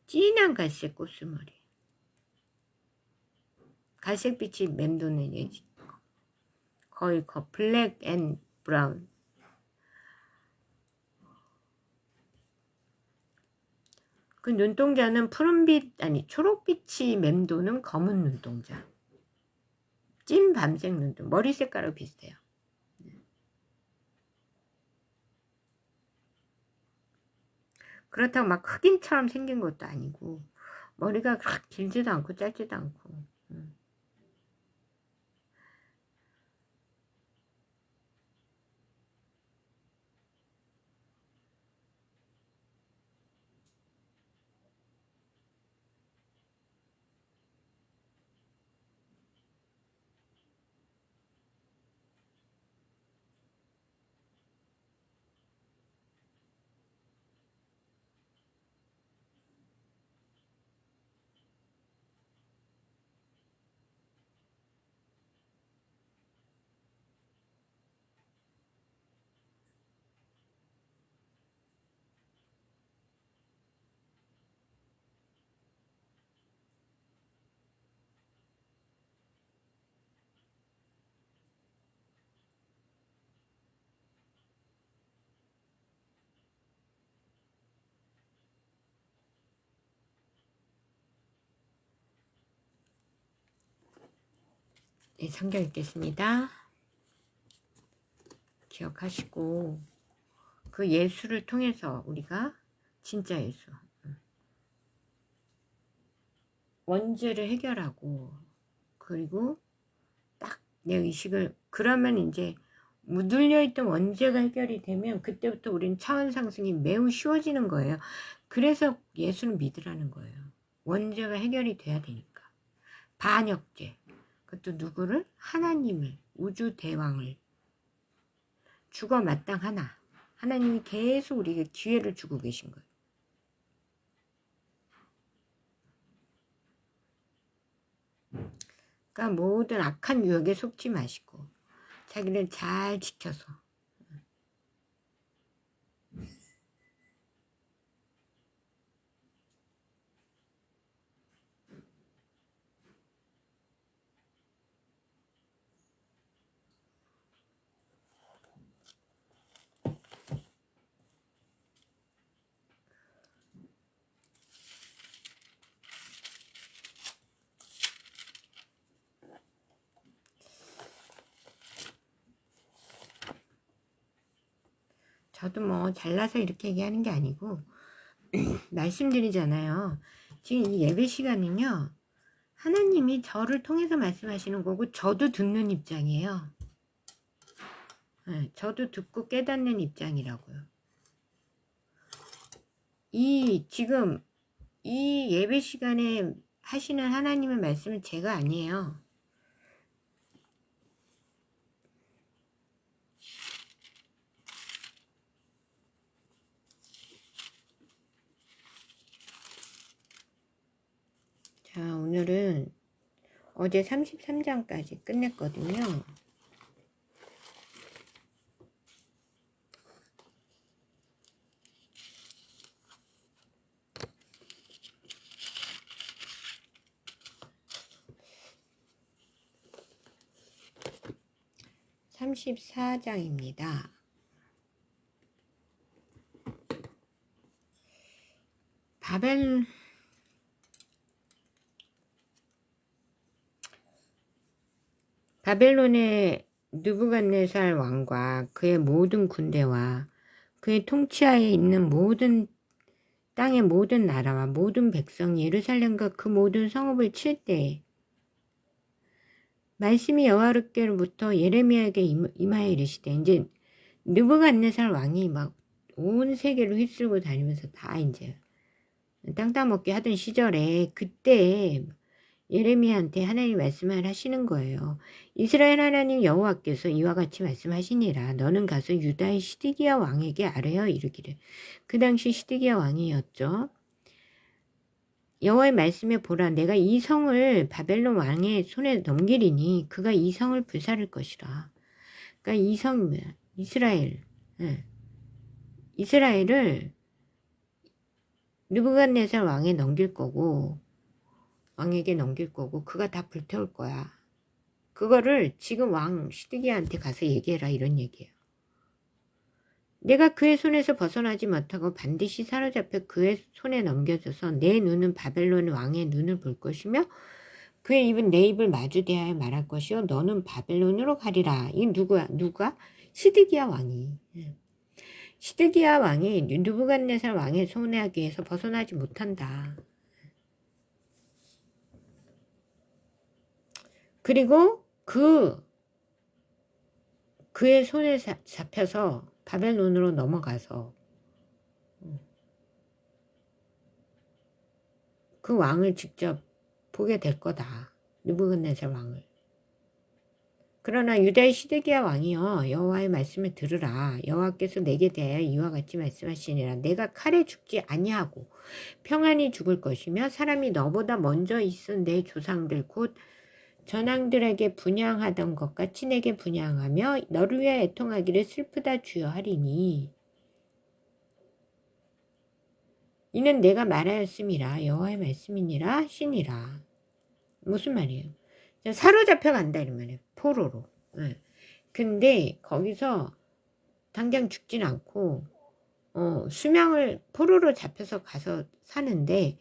진한 갈색 곱슬머리 갈색빛이 맴도는 예지 거의 블랙 앤 브라운. 그 눈동자는 푸른빛 아니 초록빛이 맴도는 검은 눈동자. 찐 밤색 눈동자. 머리 색깔하고 비슷해요. 그렇다고 막 흑인처럼 생긴 것도 아니고 머리가 그렇게 길지도 않고 짧지도 않고. 네, 성경 읽겠습니다. 기억하시고 그 예수를 통해서 우리가 진짜 예수 원죄를 해결하고 그리고 딱 내 의식을 그러면 이제 묻을려 있던 원죄가 해결이 되면 그때부터 우리는 차원 상승이 매우 쉬워지는 거예요. 그래서 예수를 믿으라는 거예요. 원죄가 해결이 돼야 되니까. 반역죄 그것도 누구를? 하나님을 우주 대왕을 죽어 마땅하나 하나님이 계속 우리에게 기회를 주고 계신 거예요. 그러니까 모든 악한 유혹에 속지 마시고 자기를 잘 지켜서 저도 뭐 잘나서 이렇게 얘기하는 게 아니고 말씀드리잖아요. 지금 이 예배 시간은요. 하나님이 저를 통해서 말씀하시는 거고 저도 듣는 입장이에요. 네, 저도 듣고 깨닫는 입장이라고요. 지금 이 예배 시간에 하시는 하나님의 말씀은 제가 아니에요. 자, 오늘은 어제 33장까지 끝냈거든요. (34장입니다) 바벨론의 느부갓네살 왕과 그의 모든 군대와 그의 통치하에 있는 모든 땅의 모든 나라와 모든 백성이 예루살렘과 그 모든 성읍을 칠 때에 말씀이 여호와께로부터 예레미야에게 임하여 이르시되 이제 느부갓네살 왕이 막 온 세계를 휩쓸고 다니면서 다 이제 땅 따먹게 하던 시절에 그때 예레미야한테 하나님 말씀을 하시는 거예요. 이스라엘 하나님 여호와께서 이와 같이 말씀하시니라. 너는 가서 유다의 시드기야 왕에게 아뢰어 이르기를. 그 당시 시드기야 왕이었죠. 여호와의 말씀에 보라. 내가 이 성을 바벨론 왕의 손에 넘기리니 그가 이 성을 불사를 것이라. 그러니까 이 성, 이스라엘. 이스라엘을 느부갓네살 왕에 넘길 거고 왕에게 넘길 거고 그가 다 불태울 거야. 그거를 지금 왕 시드기야한테 가서 얘기해라 이런 얘기예요. 내가 그의 손에서 벗어나지 못하고 반드시 사로잡혀 그의 손에 넘겨져서 내 눈은 바벨론 왕의 눈을 볼 것이며 그의 입은 내 입을 마주 대하여 말할 것이요 너는 바벨론으로 가리라. 이 누가? 시드기야 왕이. 시드기야 왕이 느부갓네살 왕의 손에서 벗어나지 못한다. 그리고 그의 손에 잡혀서 바벨론으로 넘어가서 그 왕을 직접 보게 될 거다. 느부갓네살 왕을. 그러나 유다의 시드기야 왕이여 여호와의 말씀을 들으라. 여호와께서 내게 대하여 이와 같이 말씀하시니라. 내가 칼에 죽지 아니하고 평안히 죽을 것이며 사람이 너보다 먼저 있은 내 조상들 곧 전왕들에게 분향하던 것 같이 내게 분향하며 너를 위하여 애통하기를 슬프다 주여 하리니 이는 내가 말하였음이라 여호와의 말씀이니라 하시니라. 무슨 말이에요? 사로잡혀 간다 이런 말이에요. 포로로. 근데 거기서 당장 죽진 않고 수명을 포로로 잡혀서 가서 사는데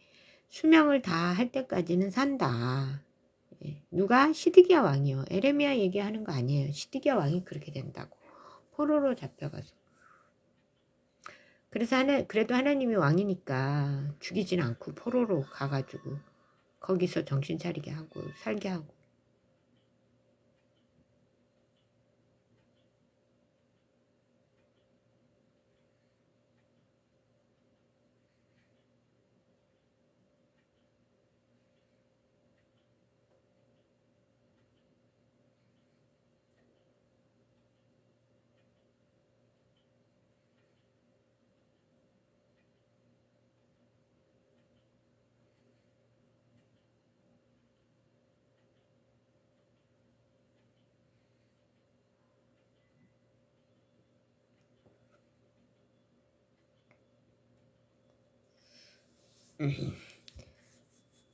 수명을 다 할 때까지는 산다. 누가? 시드기야 왕이요. 에레미야 얘기하는 거 아니에요. 시드기야 왕이 그렇게 된다고. 포로로 잡혀가서. 그래서 그래도 하나님이 왕이니까 죽이진 않고 포로로 가가지고 거기서 정신 차리게 하고 살게 하고.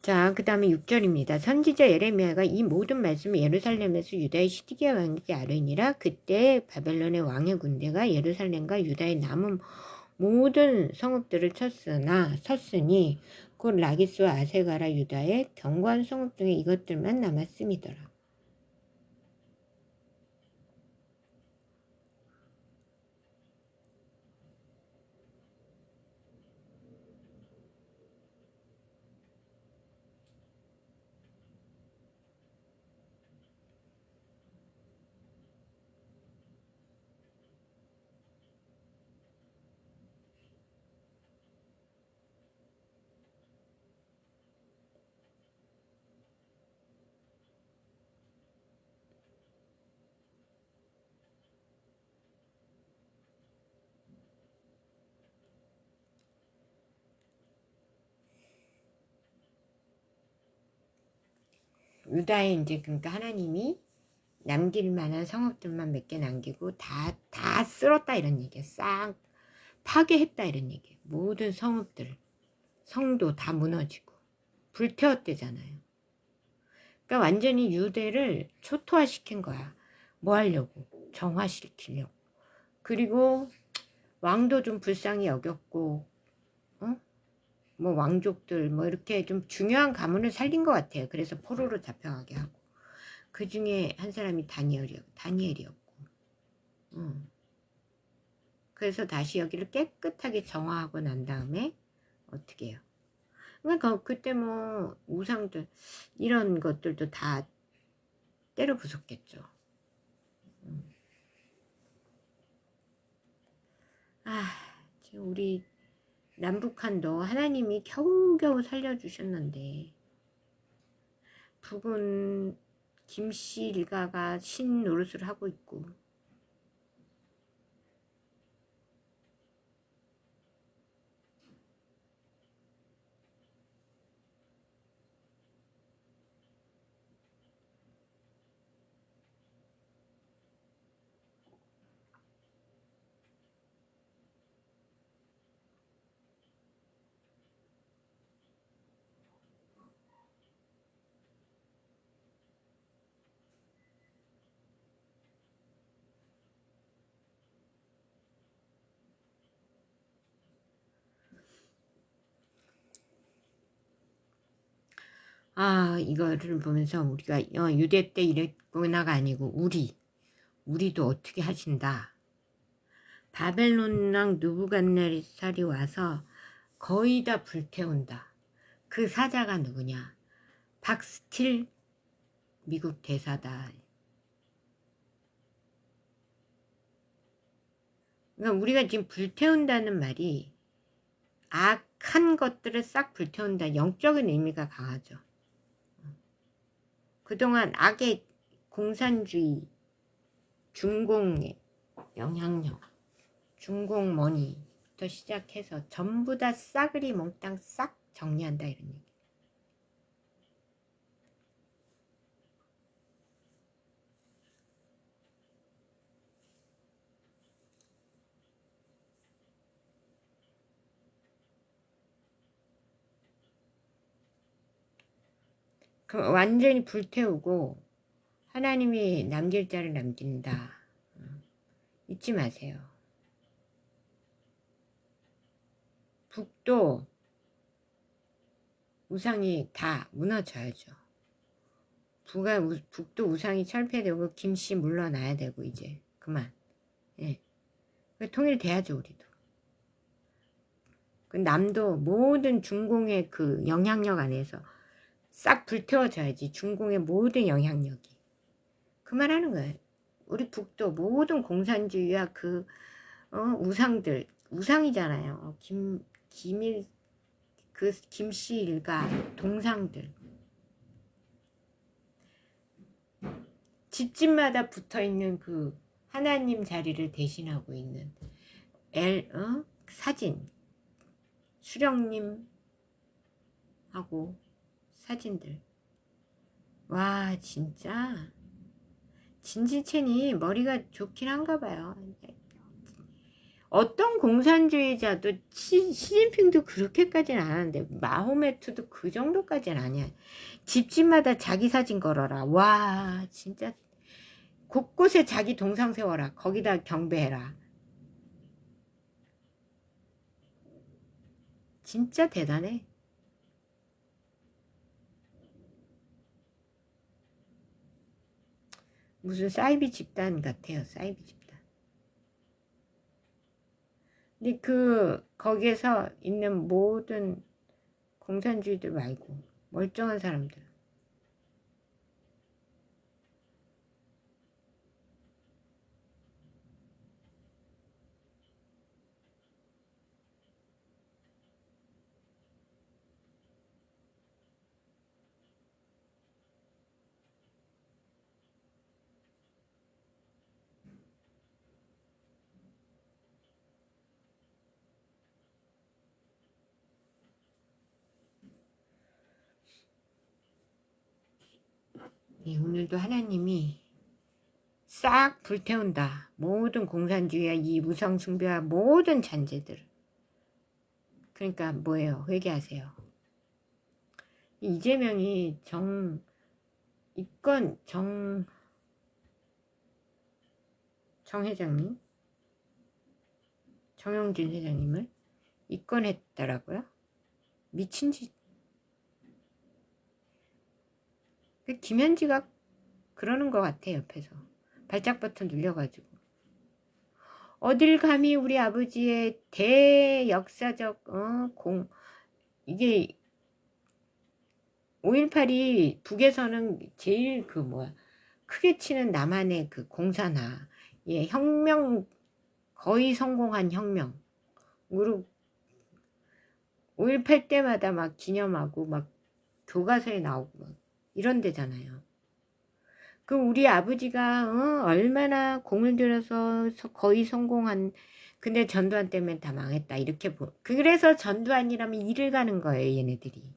자, 그 다음에 6절입니다. 선지자 예레미야가 이 모든 말씀을 예루살렘에서 유다의 시드기야 왕에게 아뢰니라. 그때 바벨론의 왕의 군대가 예루살렘과 유다의 남은 모든 성읍들을 쳤으니 곧 라기스와 아세가라 유다의 견고한 성읍 중에 이것들만 남았음이더라. 유다에 이제 그러니까 하나님이 남길 만한 성읍들만 몇 개 남기고 다 쓸었다 이런 얘기야. 싹 파괴했다 이런 얘기야. 모든 성도 다 무너지고 불태웠대잖아요. 그러니까 완전히 유대를 초토화시킨 거야. 뭐 하려고? 정화시키려고. 그리고 왕도 좀 불쌍히 여겼고 뭐 왕족들 뭐 이렇게 좀 중요한 가문을 살린 것 같아요. 그래서 포로로 잡혀가게 하고 그 중에 한 사람이 다니엘이었고 그래서 다시 여기를 깨끗하게 정화하고 난 다음에 어떻게 해요? 그러니까 그때 뭐 우상들 이런 것들도 다 때려 부쉈겠죠. 지금 우리 남북한도 하나님이 겨우겨우 살려주셨는데 북은 김씨 일가가 신노릇을 하고 있고 이거를 보면서 우리가 유대 때 이랬구나가 아니고 우리도 어떻게 하신다. 바벨론 왕 느부갓네살이 와서 거의 다 불태운다. 그 사자가 누구냐? 박스틸 미국 대사다. 그러니까 우리가 지금 불태운다는 말이 악한 것들을 싹 불태운다. 영적인 의미가 강하죠. 그동안 악의 공산주의, 중공의 영향력, 중공머니부터 시작해서 전부 다 싸그리 몽땅 싹 정리한다 이런 얘기. 완전히 불태우고 하나님이 남길 자를 남긴다. 잊지 마세요. 북도 우상이 다 무너져야죠. 북도 우상이 철폐되고 김씨 물러나야 되고 이제 그만. 예. 통일돼야죠 우리도. 남도 모든 중공의 그 영향력 안에서 싹 불태워져야지. 중공의 모든 영향력이. 그 말하는 거예요. 우리 북도 모든 공산주의와 그 우상들 우상이잖아요. 김일 그 김씨 일가 동상들 집집마다 붙어있는 그 하나님 자리를 대신하고 있는 사진 수령님하고 사진들. 와 진짜 진지첸이 머리가 좋긴 한가 봐요. 어떤 공산주의자도 시진핑도 그렇게까지는 안 하는데 마호메트도 그 정도까지는 아니야. 집집마다 자기 사진 걸어라. 와 진짜 곳곳에 자기 동상 세워라. 거기다 경배해라. 진짜 대단해. 무슨 사이비 집단 같아요. 사이비 집단. 근데 거기에서 있는 모든 공산주의들 말고 멀쩡한 사람들. 오늘도 하나님이 싹 불태운다. 모든 공산주의와 이 우상숭배와 모든 잔재들. 그러니까 뭐예요? 회개하세요. 이재명이 정 회장님, 정영진 회장님을 입건했더라고요. 미친 짓. 김현지가 그러는 것 같아. 옆에서 발작 버튼 눌려가지고 어딜 감히 우리 아버지의 대역사적 이게 5.18이 북에서는 제일 크게 치는 남한의 그 공산화, 혁명 거의 성공한 혁명. 그리고 5.18 때마다 막 기념하고 막 교과서에 나오고 막 이런 데잖아요. 그 우리 아버지가 얼마나 공을 들여서 거의 성공한, 근데 전두환 때문에 다 망했다 이렇게 그래서 전두환이라면 일을 가는 거예요 얘네들이.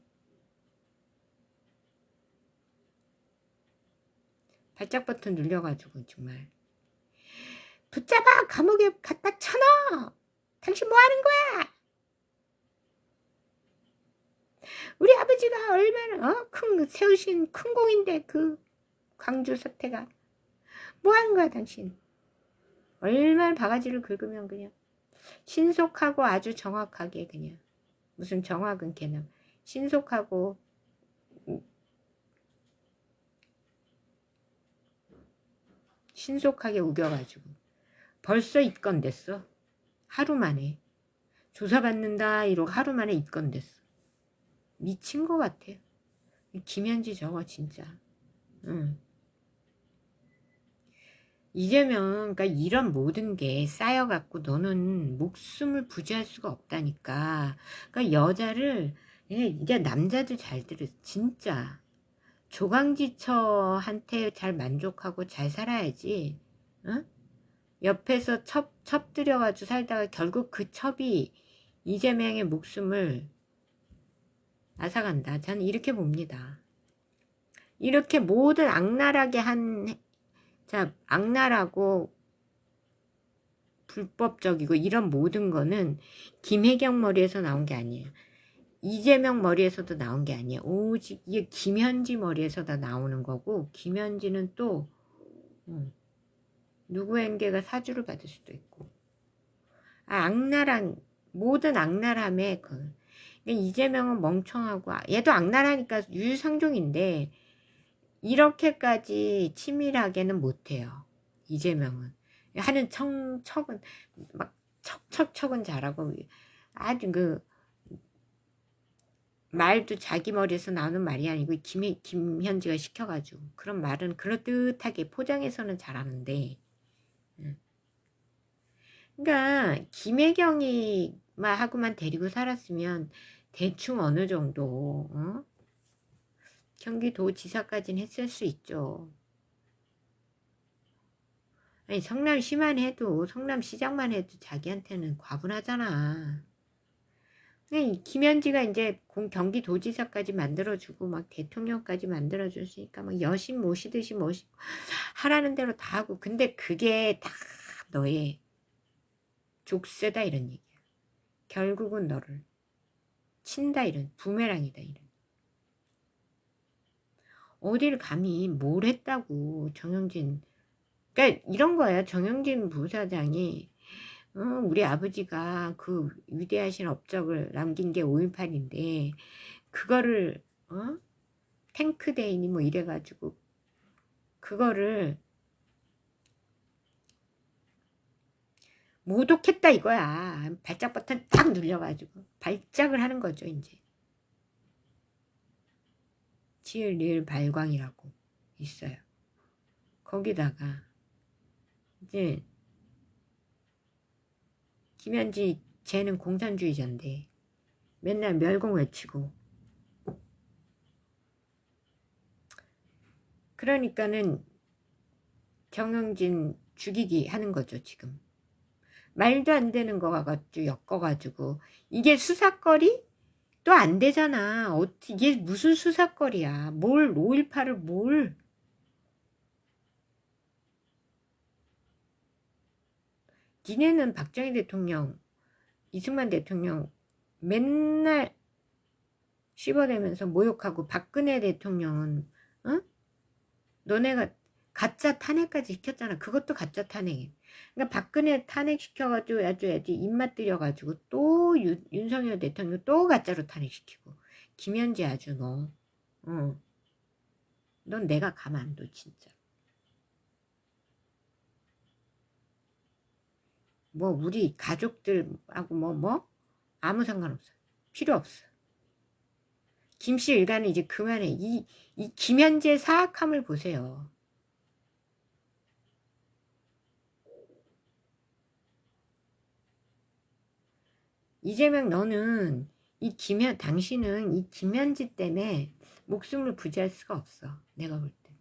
발작 버튼 눌려가지고 정말 붙잡아 감옥에 갖다 쳐넣어. 당신 뭐 하는 거야? 우리 아버지가 얼마나 큰 세우신 큰 공인데 그 광주 사태가 뭐 하는 거야 당신? 얼마나 바가지를 긁으면 그냥 신속하고 아주 정확하게, 그냥 무슨 정확은 개념, 신속하고 신속하게 우겨가지고 벌써 입건됐어. 하루 만에 조사받는다 이러고 하루 만에 입건됐어. 미친 것 같아. 김현지 저거 진짜. 응. 이재명, 그러니까 이런 모든 게 쌓여갖고 너는 목숨을 부지할 수가 없다니까. 그러니까 여자를, 이제 남자들 잘 들으, 진짜. 조강지처한테 잘 만족하고 잘 살아야지. 응? 옆에서 첩들여가지고 살다가 결국 그 첩이 이재명의 목숨을 앗아간다. 저는 이렇게 봅니다. 이렇게 모든 악랄하게 악랄하고 불법적이고 이런 모든 거는 김혜경 머리에서 나온 게 아니에요. 이재명 머리에서도 나온 게 아니에요. 오직 이게 김현지 머리에서도 나오는 거고, 김현지는 또 누구에게가 사주를 받을 수도 있고, 악랄한 모든 악랄함에 이재명은 멍청하고, 얘도 악랄하니까 유유상종인데 이렇게까지 치밀하게는 못해요. 이재명은 하는 척은 막 척은 잘하고, 아주 말도 자기 머리에서 나오는 말이 아니고 김현지가 시켜가지고 그런 말은 그럴듯하게 포장해서는 잘하는데, 그러니까 김혜경이 하고만 데리고 살았으면 대충 어느 정도 경기도지사까지는 했을 수 있죠. 아니 성남시만 해도, 성남시장만 해도 자기한테는 과분하잖아. 김현지가 이제 경기도지사까지 만들어주고 막 대통령까지 만들어줬으니까 막 여신 모시듯이 모시고 하라는 대로 다 하고, 근데 그게 다 너의 족쇄다 이런 얘기야. 결국은 너를 친다 이런, 부메랑이다 이런. 어딜 감히 뭘 했다고 정영진, 그러니까 이런 거야. 정영진 부사장이 우리 아버지가 그 위대하신 업적을 남긴 게 5.18인데 그거를 탱크데이니 뭐 이래가지고 그거를 모독했다 이거야. 발작 버튼 딱 눌려가지고 발작을 하는 거죠. 이제 치을 리을 발광이라고 있어요. 거기다가 이제 김현지 쟤는 공산주의자인데 맨날 멸공 외치고, 그러니까는 정영진 죽이기 하는 거죠. 지금 말도 안 되는 거 가지고 엮어가지고 이게 수사거리? 또 안 되잖아. 이게 무슨 수사거리야. 뭘 5.18을 뭘. 니네는 박정희 대통령, 이승만 대통령 맨날 씹어대면서 모욕하고, 박근혜 대통령은 너네가 가짜 탄핵까지 시켰잖아. 그것도 가짜 탄핵이에요. 그러니까 박근혜 탄핵시켜가지고 아주 입맛 들여가지고 또 윤석열 대통령 또 가짜로 탄핵시키고, 김현지 아주 넌 내가 가만 안 둬 진짜. 뭐 우리 가족들하고 뭐 아무 상관없어. 필요 없어. 김씨 일가는 이제 그만해. 이 김현지의 사악함을 보세요. 이재명 너는 당신은 이 김현지 때문에 목숨을 부지할 수가 없어. 내가 볼 때.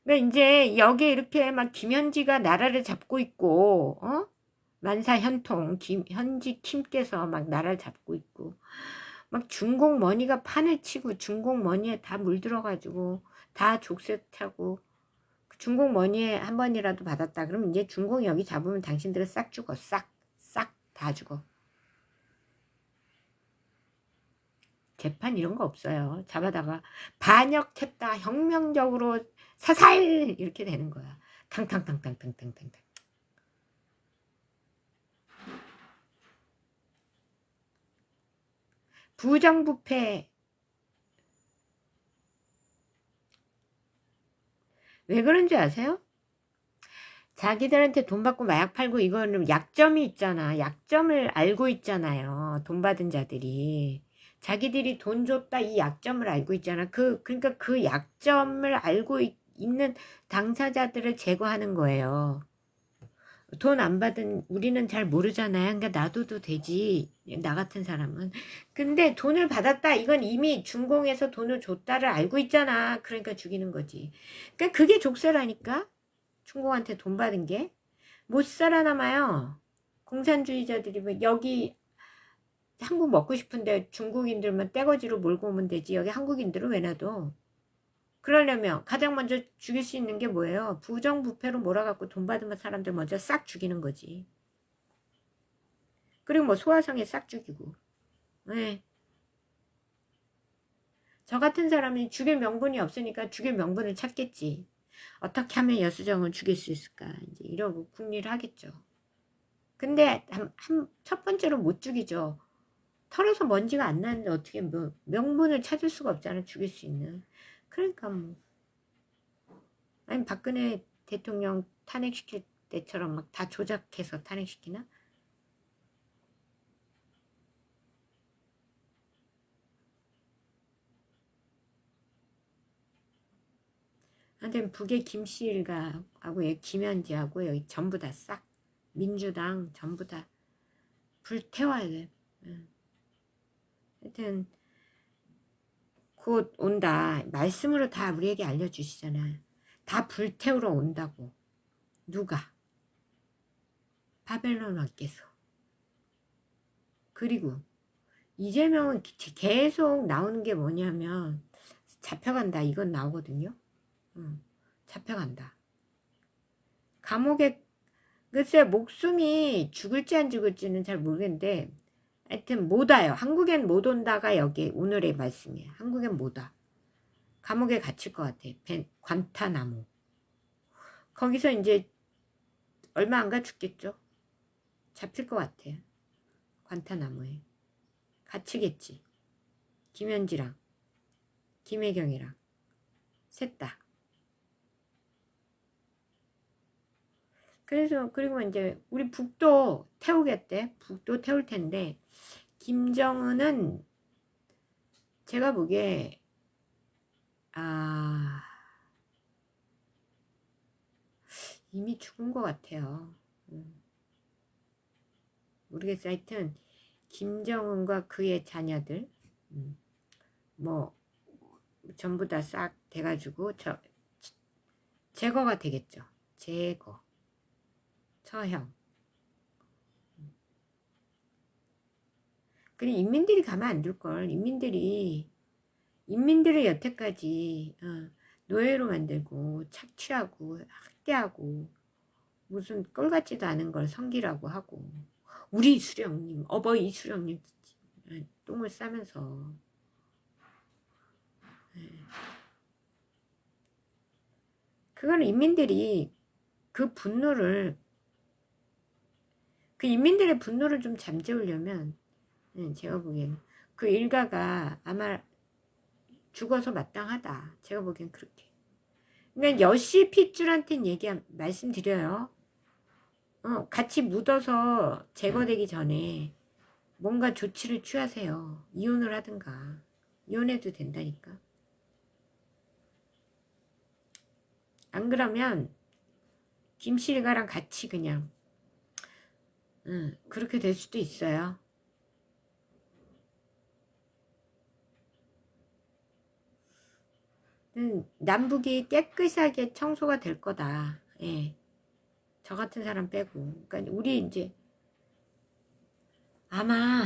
그러니까 이제 여기 이렇게 막 김현지가 나라를 잡고 있고, 만사현통, 현지 킴께서 막 나라를 잡고 있고, 막 중공 머니가 판을 치고 중공 머니에 다 물들어가지고 다 족쇄 차고 중공 머니에 한 번이라도 받았다. 그럼 이제 중공이 여기 잡으면 당신들은 싹 죽어. 싹 다 죽어. 재판 이런 거 없어요. 잡아다가 반역했다. 혁명적으로 사살 이렇게 되는 거야. 탕탕탕탕탕탕탕탕. 부정부패. 왜 그런지 아세요? 자기들한테 돈 받고 마약 팔고 이거는 약점이 있잖아. 약점을 알고 있잖아요. 돈 받은 자들이. 자기들이 돈 줬다 이 약점을 알고 있잖아. 그러니까 그 약점을 알고 있는 당사자들을 제거하는 거예요. 돈 안 받은 우리는 잘 모르잖아요. 그러니까 놔둬도 되지. 나 같은 사람은. 근데 돈을 받았다. 이건 이미 준공에서 돈을 줬다를 알고 있잖아. 그러니까 죽이는 거지. 그러니까 그게 족쇄라니까. 중공한테 돈 받은 게. 못 살아남아요. 공산주의자들이 뭐 여기 한국 먹고 싶은데 중국인들만 떼거지로 몰고 오면 되지. 여기 한국인들은 왜 놔둬? 그러려면 가장 먼저 죽일 수 있는 게 뭐예요? 부정부패로 몰아갖고 돈 받은 사람들 먼저 싹 죽이는 거지. 그리고 뭐 소화성에 싹 죽이고. 네. 저 같은 사람이 죽일 명분이 없으니까 죽일 명분을 찾겠지. 어떻게 하면 여수정을 죽일 수 있을까? 이제 이러고 궁리를 하겠죠. 근데 첫 번째로 못 죽이죠. 털어서 먼지가 안 나는데 어떻게 뭐 명분을 찾을 수가 없잖아. 죽일 수 있는. 그러니까 뭐 아니 박근혜 대통령 탄핵시킬 때처럼 막 다 조작해서 탄핵시키나? 하여튼 북의 김씨일가하고 여기 김현지하고 여기 전부 다 싹 민주당 전부 다 불태워야 돼. 하여튼 곧 온다. 말씀으로 다 우리에게 알려주시잖아. 다 불태우러 온다고. 누가? 바벨론 왕께서. 그리고 이재명은 계속 나오는 게 뭐냐면 잡혀간다. 이건 나오거든요. 잡혀간다. 감옥에 글쎄 목숨이 죽을지 안 죽을지는 잘 모르겠는데 하여튼 못 와요. 한국엔 못 온다가 여기 오늘의 말씀이에요. 한국엔 못 와. 감옥에 갇힐 것 같아. 관타나무. 거기서 이제 얼마 안 가 죽겠죠. 잡힐 것 같아. 관타나무에. 갇히겠지. 김현지랑 김혜경이랑 셋 다. 그래서 그리고 이제 우리 북도 태우겠대. 북도 태울 텐데 김정은은 제가 보기에 이미 죽은 것 같아요. 모르겠어요. 하여튼 김정은과 그의 자녀들 뭐 전부 다 싹 돼가지고 제거가 되겠죠. 제거. 처형. 그리고 인민들이 가만 안 둘걸. 인민들을 여태까지 노예로 만들고 착취하고 학대하고 무슨 꼴같지도 않은 걸 섬기라고 하고 우리 수령님 어버이 수령님 똥을 싸면서 그걸 인민들이 그 인민들의 분노를 좀 잠재우려면 제가 보기에는 그 일가가 아마 죽어서 마땅하다. 제가 보기엔 그렇게. 그러니까 여시 핏줄한테는 말씀드려요. 같이 묻어서 제거되기 전에 뭔가 조치를 취하세요. 이혼을 하든가. 이혼해도 된다니까. 안 그러면 김씨 일가랑 같이 그냥 그렇게 될 수도 있어요. 남북이 깨끗하게 청소가 될 거다. 예. 저 같은 사람 빼고. 그러니까 우리 이제 아마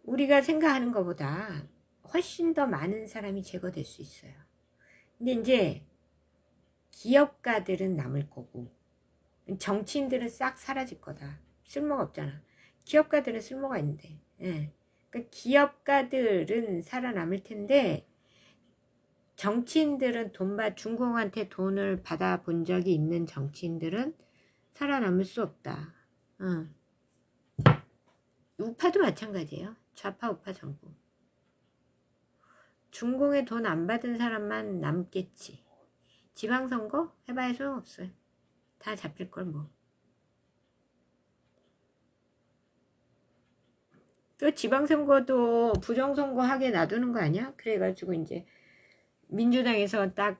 우리가 생각하는 것보다 훨씬 더 많은 사람이 제거될 수 있어요. 근데 이제 기업가들은 남을 거고 정치인들은 싹 사라질 거다. 쓸모가 없잖아. 기업가들은 쓸모가 있는데. 예. 그러니까 기업가들은 살아남을 텐데 정치인들은 중공한테 돈을 받아본 적이 있는 정치인들은 살아남을 수 없다. 우파도 마찬가지예요. 좌파 우파 전부. 중공에 돈 안 받은 사람만 남겠지. 지방선거 해봐야 소용없어요. 다 잡힐걸 뭐. 또 지방선거도 부정선거 하게 놔두는 거 아니야? 그래가지고 이제 민주당에서 딱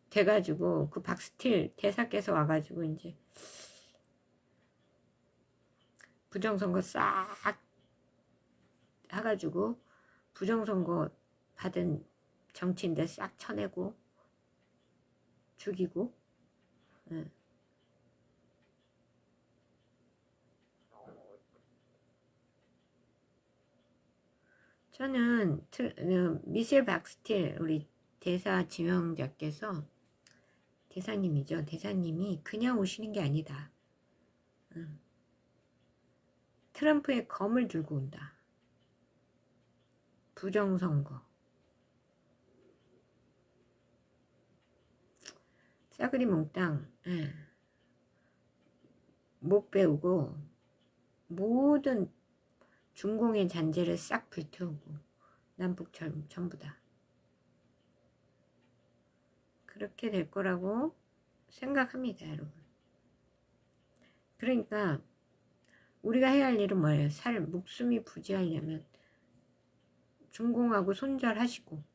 돼가지고 그 박스틸 대사께서 와가지고 이제 부정선거 싹 해가지고 부정선거 받은 정치인들 싹 쳐내고 죽이고. 저는 미셸 박스틸 우리 대사 지명자께서 대사님이죠. 대사님이 그냥 오시는 게 아니다. 트럼프의 검을 들고 온다. 부정선거. 싸그리 몽땅 목 베우고 모든 중공의 잔재를 싹 불태우고 남북 전부 다 그렇게 될 거라고 생각합니다, 여러분. 그러니까 우리가 해야 할 일은 뭐예요? 목숨이 부지하려면 중공하고 손절하시고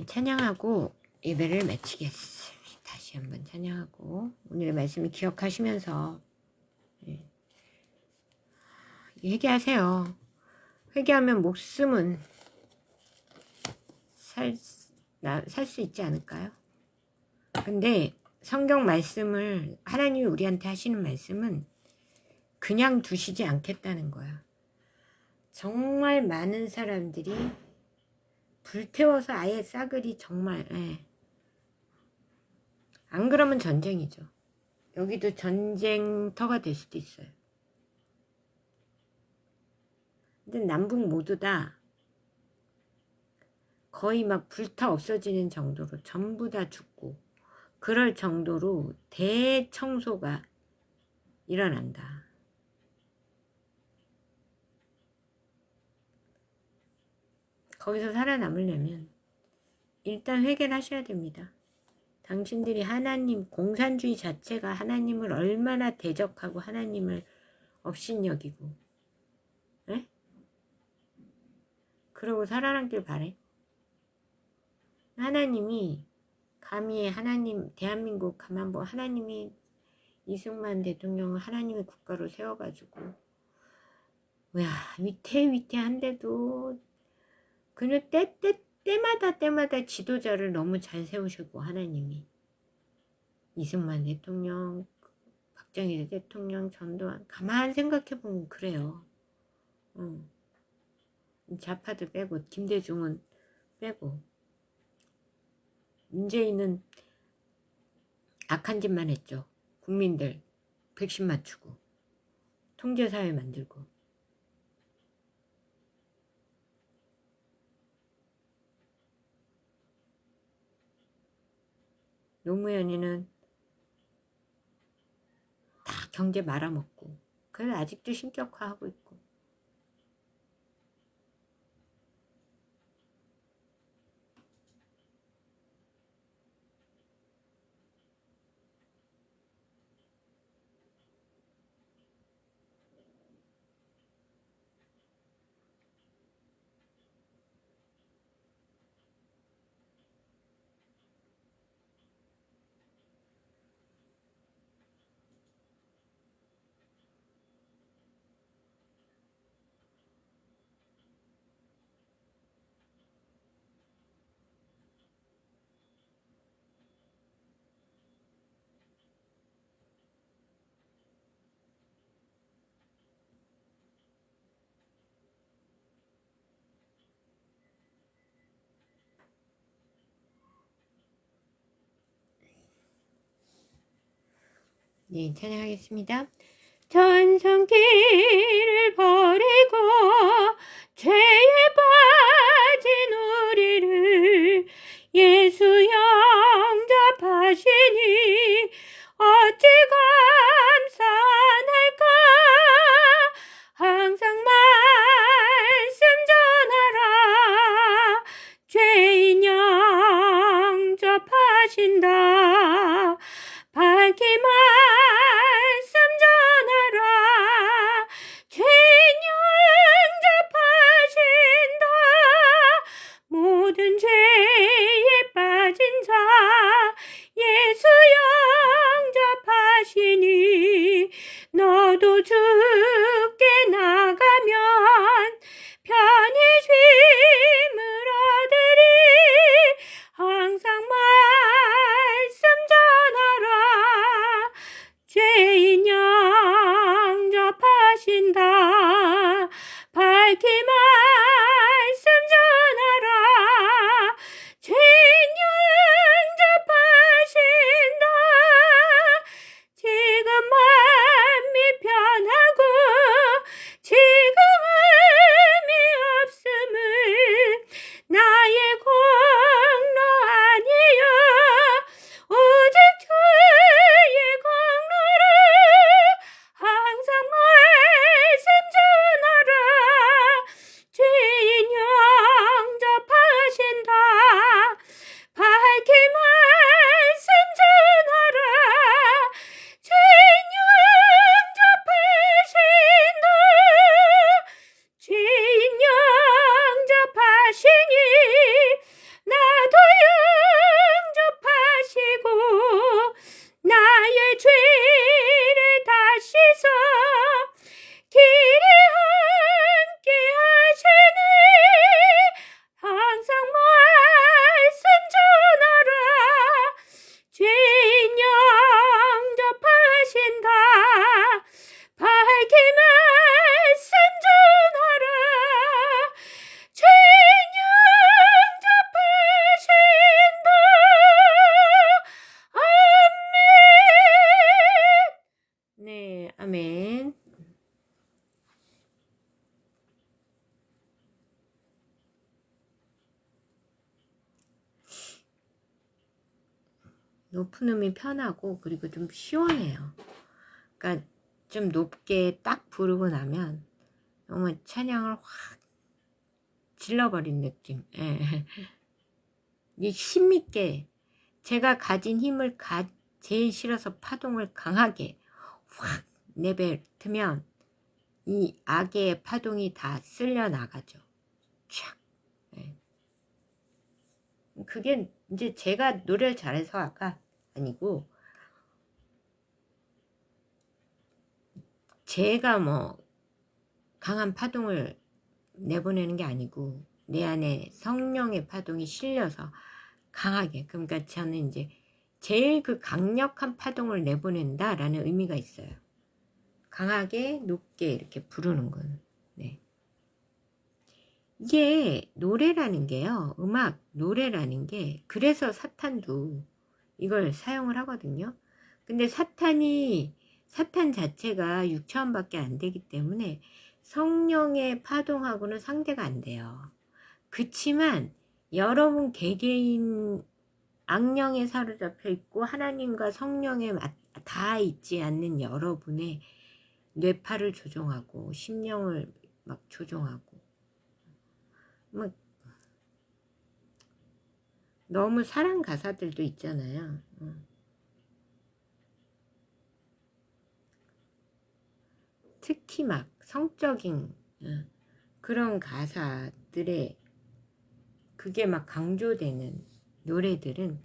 찬양하고 예배를 마치겠습니다. 다시 한번 찬양하고 오늘의 말씀을 기억하시면서 회개하세요. 회개하면 목숨은 살 수 있지 않을까요? 근데 성경 말씀을 하나님이 우리한테 하시는 말씀은 그냥 두시지 않겠다는 거야. 정말 많은 사람들이 불태워서 아예 싸그리 정말 안 그러면 전쟁이죠. 여기도 전쟁터가 될 수도 있어요. 근데 남북 모두 다 거의 막 불타 없어지는 정도로 전부 다 죽고 그럴 정도로 대청소가 일어난다. 거기서 살아남으려면 일단 회개를 하셔야 됩니다. 당신들이 하나님, 공산주의 자체가 하나님을 얼마나 대적하고 하나님을 업신여기고 그러고 살아남길 바래. 하나님이 감히 하나님 대한민국 가만 보면 하나님이 이승만 대통령을 하나님의 국가로 세워가지고 야 위태한데도 그냥 때마다 지도자를 너무 잘 세우시고 하나님이 이승만 대통령, 박정희 대통령, 전두환 가만 생각해보면 그래요. 좌파도 빼고 김대중은 빼고 문재인은 악한 짓만 했죠. 국민들 백신 맞추고 통제사회 만들고 노무현이는 다 경제 말아먹고, 그래서 아직도 신격화하고 있고. 네, 찬양하겠습니다. 전성기를 버리고 죄에 빠진 우리를 예수 영접하시니 어찌 감사할까. 항상 말씀 전하라. 죄인 영접하신다. 밝히 말씀 전하라. 죄인 영접하신다. 모든 죄에 빠진 자 예수 영접하시니 너도 죽게 나가면 편히 쉼을 얻으리. 항상 말씀 전하라. 죄인 영접하신다. 밝히 말씀 전하라. 죄인 영접하신다. 지금 마음이 편하고 지금 의미 없음을 나의 공로 아니여 오직 주의 공로를 항상 말씀 전하라. 죄인 영접하신다. 밝히 말씀 전하라. 죄인 영접하신다. 죄인 영접하시니 나도 영접하시고 나의 죄를 다 씻어 길이 함께 하시니 항상 말씀 전하라. 죄인 영접하신다. 밝히 말씀 전하라. 죄인 영접하신다. 아멘. 네, 아멘. 높은 음이 편하고 그리고 좀 시원해요. 그러니까 좀 높게 딱 부르고 나면 너무 찬양을 확 질러버린 느낌. 예. 이 힘있게 제가 가진 힘을 제일 실어서 파동을 강하게 확 내뱉으면 이 악의 파동이 다 쓸려 나가죠. 촥. 예. 그게 이제 제가 노래를 잘해서가 아니고 제가 뭐 강한 파동을 내보내는 게 아니고 내 안에 성령의 파동이 실려서 강하게, 그러니까 저는 이제 제일 그 강력한 파동을 내보낸다 라는 의미가 있어요. 강하게 높게 이렇게 부르는 건. 네. 이게 노래라는 게요, 음악 노래라는 게 그래서 사탄도 이걸 사용을 하거든요. 근데 사탄 자체가 6차원밖에 안 되기 때문에 성령의 파동하고는 상대가 안 돼요. 그치만 여러분 개개인의 악령에 사로잡혀 있고 하나님과 성령에 다 있지 않는 여러분의 뇌파를 조종하고 심령을 막 조종하고 막 너무 사랑 가사들도 있잖아요. 특히 막 성적인 그런 가사들에 그게 막 강조되는 노래들은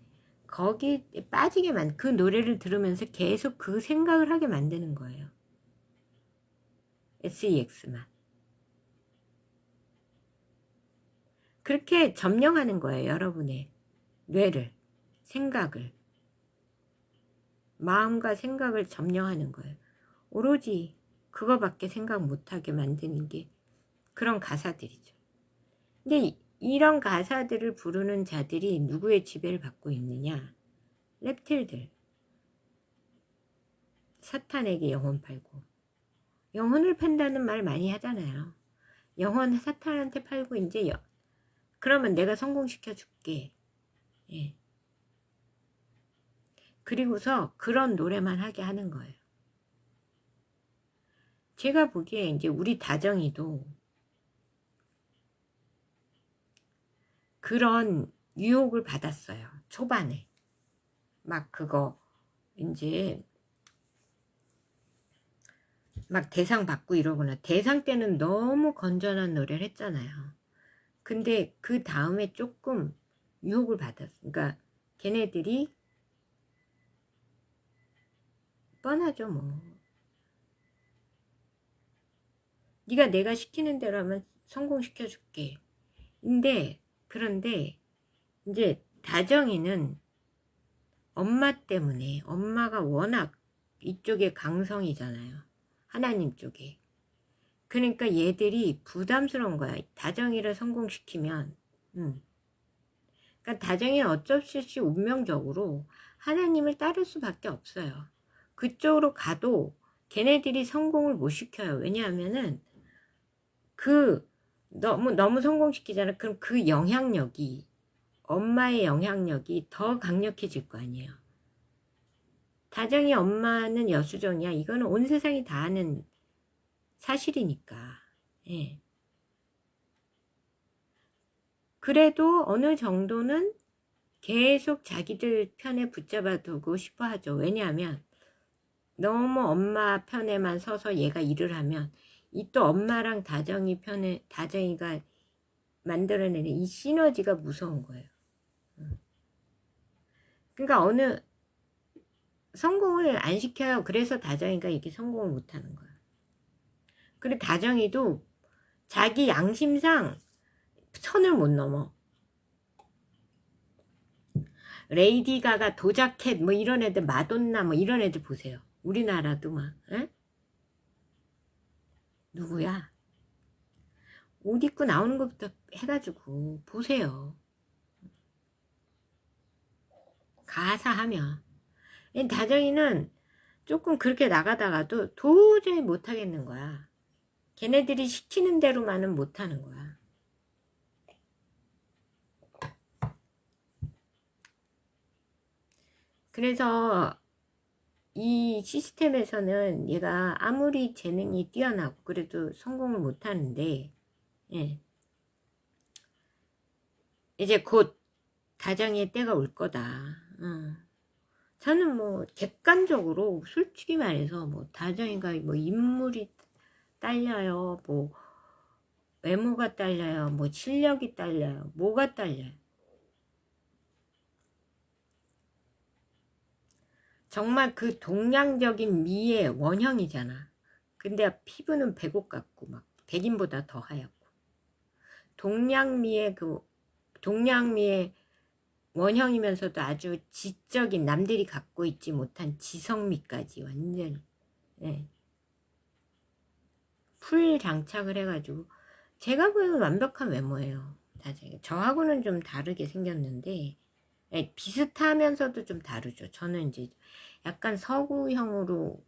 거기에 빠지게 그 노래를 들으면서 계속 그 생각을 하게 만드는 거예요. SEX만. 그렇게 점령하는 거예요. 여러분의 뇌를, 생각을. 마음과 생각을 점령하는 거예요. 오로지 그거밖에 생각 못하게 만드는 게 그런 가사들이죠. 근데 이런 가사들을 부르는 자들이 누구의 지배를 받고 있느냐? reptil들. 사탄에게 영혼 팔고. 영혼을 판다는 말 많이 하잖아요. 영혼 사탄한테 팔고 이제 그러면 내가 성공시켜 줄게. 예. 그리고서 그런 노래만 하게 하는 거예요. 제가 보기에 이제 우리 다정이도 그런 유혹을 받았어요. 초반에. 막 그거 이제 막 대상 받고 이러구나. 대상 때는 너무 건전한 노래를 했잖아요. 근데 그 다음에 조금 유혹을 받았어. 그러니까 걔네들이 뻔하죠 뭐. 네가 내가 시키는 대로 하면 성공시켜 줄게. 그런데 이제 다정이는 엄마 때문에 엄마가 워낙 이쪽에 강성이잖아요. 하나님 쪽에. 그러니까 얘들이 부담스러운 거야. 다정이를 성공시키면. 그러니까 다정이는 어쩔 수 없이 운명적으로 하나님을 따를 수밖에 없어요. 그쪽으로 가도 걔네들이 성공을 못 시켜요. 왜냐하면은 너무 성공시키잖아. 그럼 그 영향력이 엄마의 영향력이 더 강력해질 거 아니에요. 다정이 엄마는 여수정이야. 이거는 온 세상이 다 아는 사실이니까. 예. 그래도 어느 정도는 계속 자기들 편에 붙잡아 두고 싶어 하죠. 왜냐하면 너무 엄마 편에만 서서 얘가 일을 하면 이 또 엄마랑 다정이가 만들어내는 이 시너지가 무서운 거예요. 그러니까 성공을 안 시켜요. 그래서 다정이가 이렇게 성공을 못 하는 거야. 그리고 다정이도 자기 양심상 선을 못 넘어. 레이디 가가, 도자켓 뭐 이런 애들, 마돈나 뭐 이런 애들 보세요. 우리나라도 막 에? 누구야? 옷 입고 나오는 것부터 해가지고 보세요. 가사하면. 다정이는 조금 그렇게 나가다가도 도저히 못하겠는 거야. 걔네들이 시키는 대로만은 못하는 거야. 그래서 이 시스템에서는 얘가 아무리 재능이 뛰어나고 그래도 성공을 못하는데 예. 이제 곧 다정이의 때가 올 거다. 저는 뭐 객관적으로 솔직히 말해서 뭐 다정이가 뭐 인물이 딸려요, 뭐 외모가 딸려요, 뭐 실력이 딸려요, 뭐가 딸려요. 정말 그 동양적인 미의 원형이잖아. 근데 피부는 백옥 같고 막 백인보다 더 하얗고 동양미의 원형이면서도 아주 지적인 남들이 갖고 있지 못한 지성미까지 완전 예. 풀 장착을 해가지고 제가 보기엔 완벽한 외모예요. 저하고는 좀 다르게 생겼는데 예, 비슷하면서도 좀 다르죠. 저는 이제 약간 서구형으로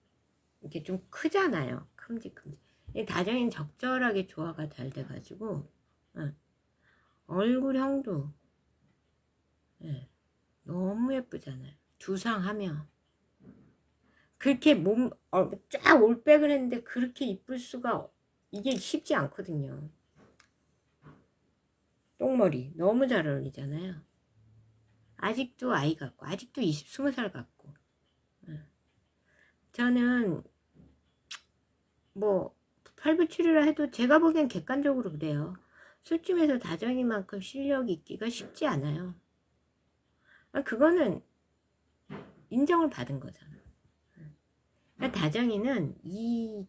이렇게 좀 크잖아요. 큼직큼직. 다정이는 적절하게 조화가 잘 돼가지고 얼굴형도 예, 너무 예쁘잖아요. 두상하며 그렇게 몸 쫙 올백을 했는데 그렇게 이쁠 수가 이게 쉽지 않거든요. 똥머리 너무 잘 어울리잖아요. 아직도 아이 같고 아직도 20살 같고. 저는 뭐 팔불출이라 해도 제가 보기엔 객관적으로 그래요. 술집에서 다정이만큼 실력 있기가 쉽지 않아요. 그거는 인정을 받은 거잖아. 그러니까 다정이는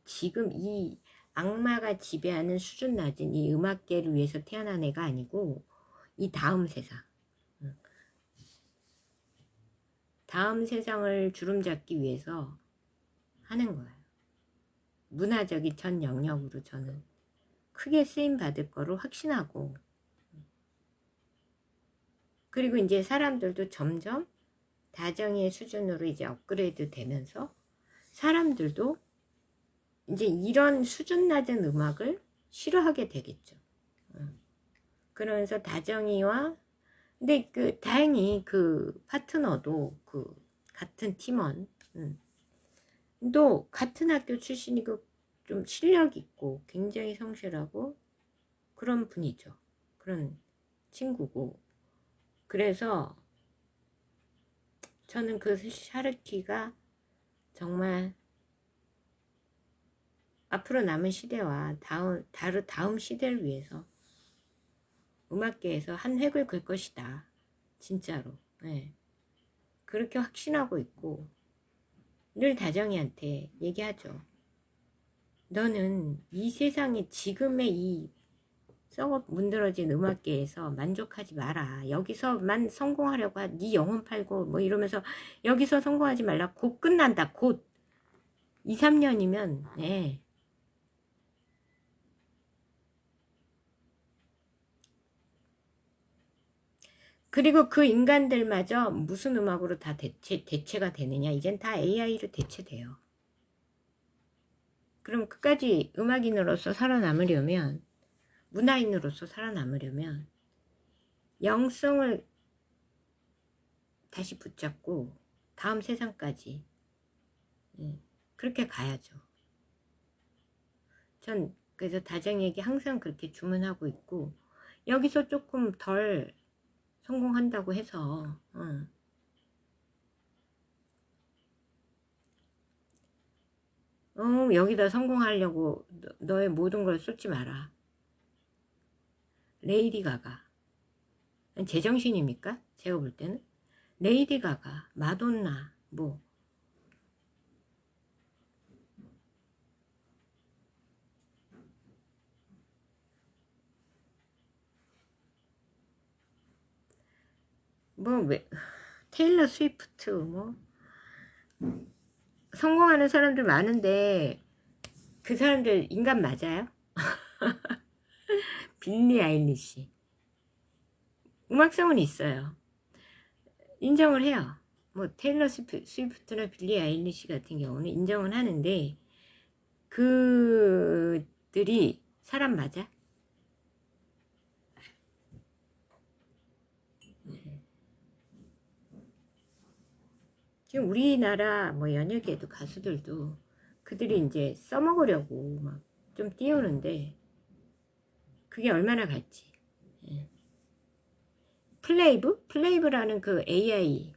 지금 이 악마가 지배하는 수준 낮은 이 음악계를 위해서 태어난 애가 아니고 이 다음 세상, 다음 세상을 주름잡기 위해서 하는 거예요. 문화적인 전 영역으로 저는 크게 쓰임 받을 거로 확신하고, 그리고 이제 사람들도 점점 다정이의 수준으로 이제 업그레이드 되면서 사람들도 이제 이런 수준 낮은 음악을 싫어하게 되겠죠. 그러면서 다정이와 근데 다행히 그 파트너도 같은 팀원 또 같은 학교 출신이고 좀 실력 있고 굉장히 성실하고 그런 분이죠. 그런 친구고. 그래서 저는 그 샤르키가 정말 앞으로 남은 시대와 다음 시대를 위해서 음악계에서 한 획을 긋을 것이다. 진짜로. 네. 그렇게 확신하고 있고 늘 다정이한테 얘기하죠. 너는 이 세상에 지금의 이 썩어 문드러진 음악계에서 만족하지 마라. 여기서만 성공하려고 네 영혼 팔고 뭐 이러면서 여기서 성공하지 말라. 곧 끝난다. 곧 2, 3년이면 네. 그리고 그 인간들마저 무슨 음악으로 다 대체가 되느냐. 이젠 다 AI로 대체돼요. 그럼 끝까지 음악인으로서 살아남으려면 문화인으로서 살아남으려면 영성을 다시 붙잡고 다음 세상까지 그렇게 가야죠. 전 그래서 다정에게 항상 그렇게 주문하고 있고 여기서 조금 덜 성공한다고 해서 여기다 성공하려고 너의 모든 걸 쏟지 마라. 레이디 가가 제정신입니까? 제가 볼 때는 레이디 가가, 마돈나 뭐 왜, 테일러 스위프트 뭐 성공하는 사람들 많은데 그 사람들 인간 맞아요? 빌리 아일리시 음악성은 있어요. 인정을 해요. 뭐 테일러 스위프트나 빌리 아일리시 같은 경우는 인정은 하는데 그들이 사람 맞아? 지금 우리나라 뭐 연예계도 가수들도 그들이 이제 써먹으려고 막 좀 띄우는데 그게 얼마나 갈지. 플레이브라는 그 AI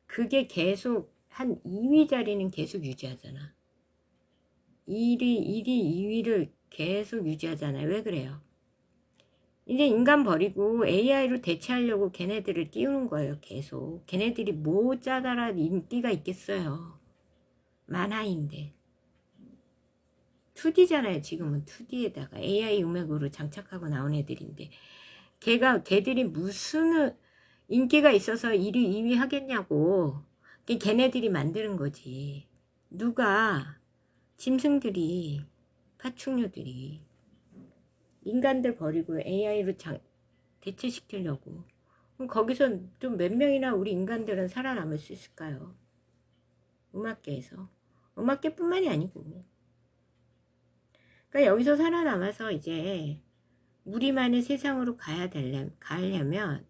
그게 계속 한 2위 자리는 계속 유지하잖아. 1위, 2위를 계속 유지하잖아요. 왜 그래요? 이제 인간 버리고 AI로 대체하려고 걔네들을 띄우는 거예요. 계속. 걔네들이 뭐 짜다라 인기가 있겠어요. 만화인데. 2D잖아요. 지금은 2D에다가 AI 음악으로 장착하고 나온 애들인데 걔들이 무슨 인기가 있어서 1위, 2위 하겠냐고. 걔네들이 만드는 거지. 누가 짐승들이 파충류들이 인간들 버리고 AI로 대체시키려고 그럼 거기서 좀 몇 명이나 우리 인간들은 살아남을 수 있을까요? 음악계에서 음악계뿐만이 아니고 그러니까 여기서 살아남아서 이제 우리만의 세상으로 가려면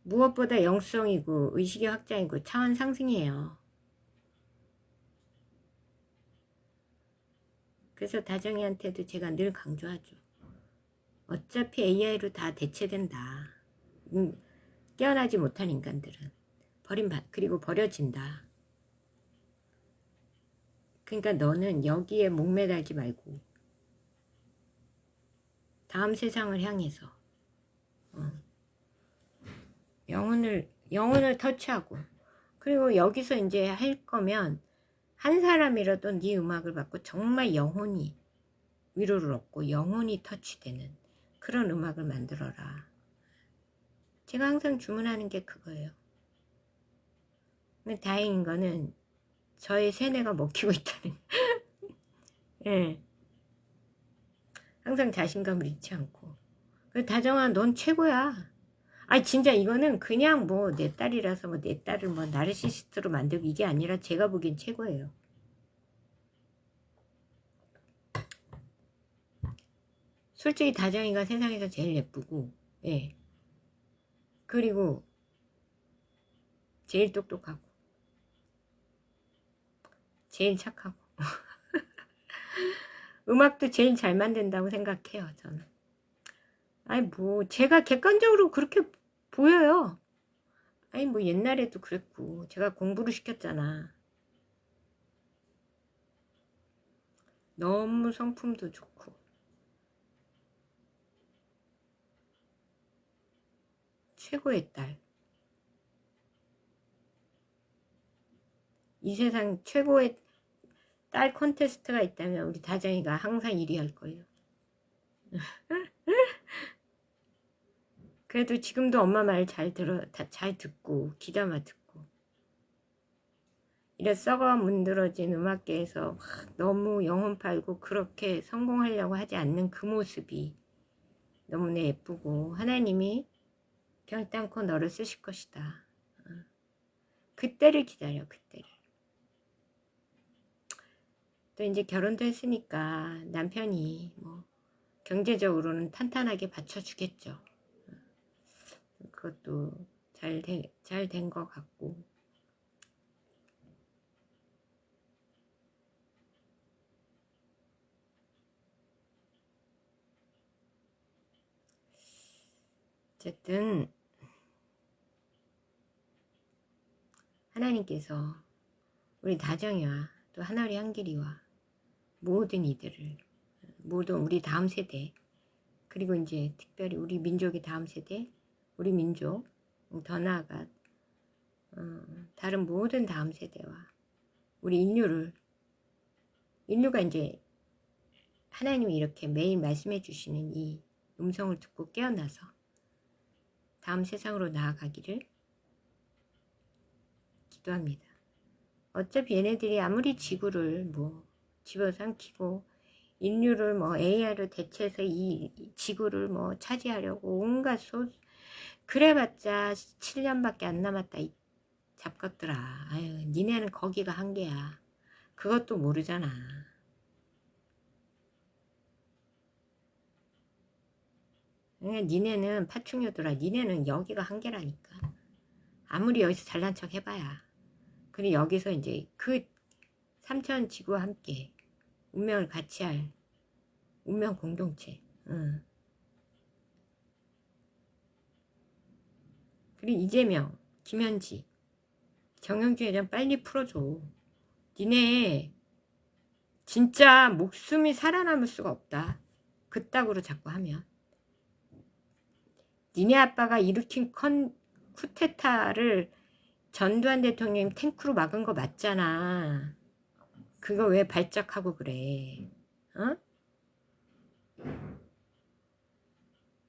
무엇보다 영성이고 의식의 확장이고 차원 상승이에요. 그래서 다정이한테도 제가 늘 강조하죠. 어차피 AI로 다 대체된다. 깨어나지 못한 인간들은 그리고 버려진다. 그러니까 너는 여기에 목매달지 말고 다음 세상을 향해서 영혼을 터치하고, 그리고 여기서 이제 할 거면 한 사람이라도 네 음악을 받고 정말 영혼이 위로를 얻고 영혼이 터치되는 그런 음악을 만들어라. 제가 항상 주문하는 게 그거예요. 근데 다행인 거는 저의 세뇌가 먹히고 있다는 예. 항상 자신감을 잃지 않고. 다정아, 넌 최고야. 아니 진짜 이거는 그냥 뭐 내 딸이라서 뭐 내 딸을 뭐 나르시시스트로 만들고 이게 아니라 제가 보기엔 최고예요. 솔직히 다정이가 세상에서 제일 예쁘고, 예. 그리고 제일 똑똑하고 제일 착하고 음악도 제일 잘 만든다고 생각해요, 저는. 아니 뭐 제가 객관적으로 그렇게 보여요. 아니 뭐 옛날에도 그랬고 제가 공부를 시켰잖아. 너무 성품도 좋고 최고의 딸. 이 세상 최고의 딸 콘테스트가 있다면 우리 다정이가 항상 1위 할 거예요. 그래도 지금도 엄마 말 잘 듣고 귀담아 듣고 이래 썩어 문드러진 음악계에서 너무 영혼 팔고 그렇게 성공하려고 하지 않는 그 모습이 너무나 예쁘고 하나님이 결단코 너를 쓰실 것이다. 그때를 기다려. 그때를. 또 이제 결혼도 했으니까 남편이 뭐 경제적으로는 탄탄하게 받쳐주겠죠. 그것도 잘 된 것 같고. 어쨌든 하나님께서 우리 다정이와 또 하나리 한길이와 모든 이들을, 모든 우리 다음 세대, 그리고 이제 특별히 우리 민족의 다음 세대, 우리 민족, 더 나아가 다른 모든 다음 세대와 우리 인류가 이제 하나님이 이렇게 매일 말씀해 주시는 이 음성을 듣고 깨어나서 다음 세상으로 나아가기를 기도합니다. 어차피 얘네들이 아무리 지구를 뭐 집어삼키고 인류를 뭐 AI로 대체해서 이 지구를 뭐 차지하려고 온갖 그래봤자 7년밖에 안 남았다 이 잡것들아. 아유 니네는 거기가 한계야. 그것도 모르잖아. 니네는 파충류들아. 니네는 여기가 한계라니까. 아무리 여기서 잘난 척 해봐야. 그리고 여기서 이제 그 삼천 지구와 함께 운명을 같이 할 운명 공동체. 그리고 이재명, 김현지, 정영준 회장 빨리 풀어줘. 니네 진짜 목숨이 살아남을 수가 없다. 그따구로 자꾸 하면. 니네 아빠가 일으킨 쿠데타를 전두환 대통령이 탱크로 막은 거 맞잖아. 그거 왜 발작하고 그래? 어?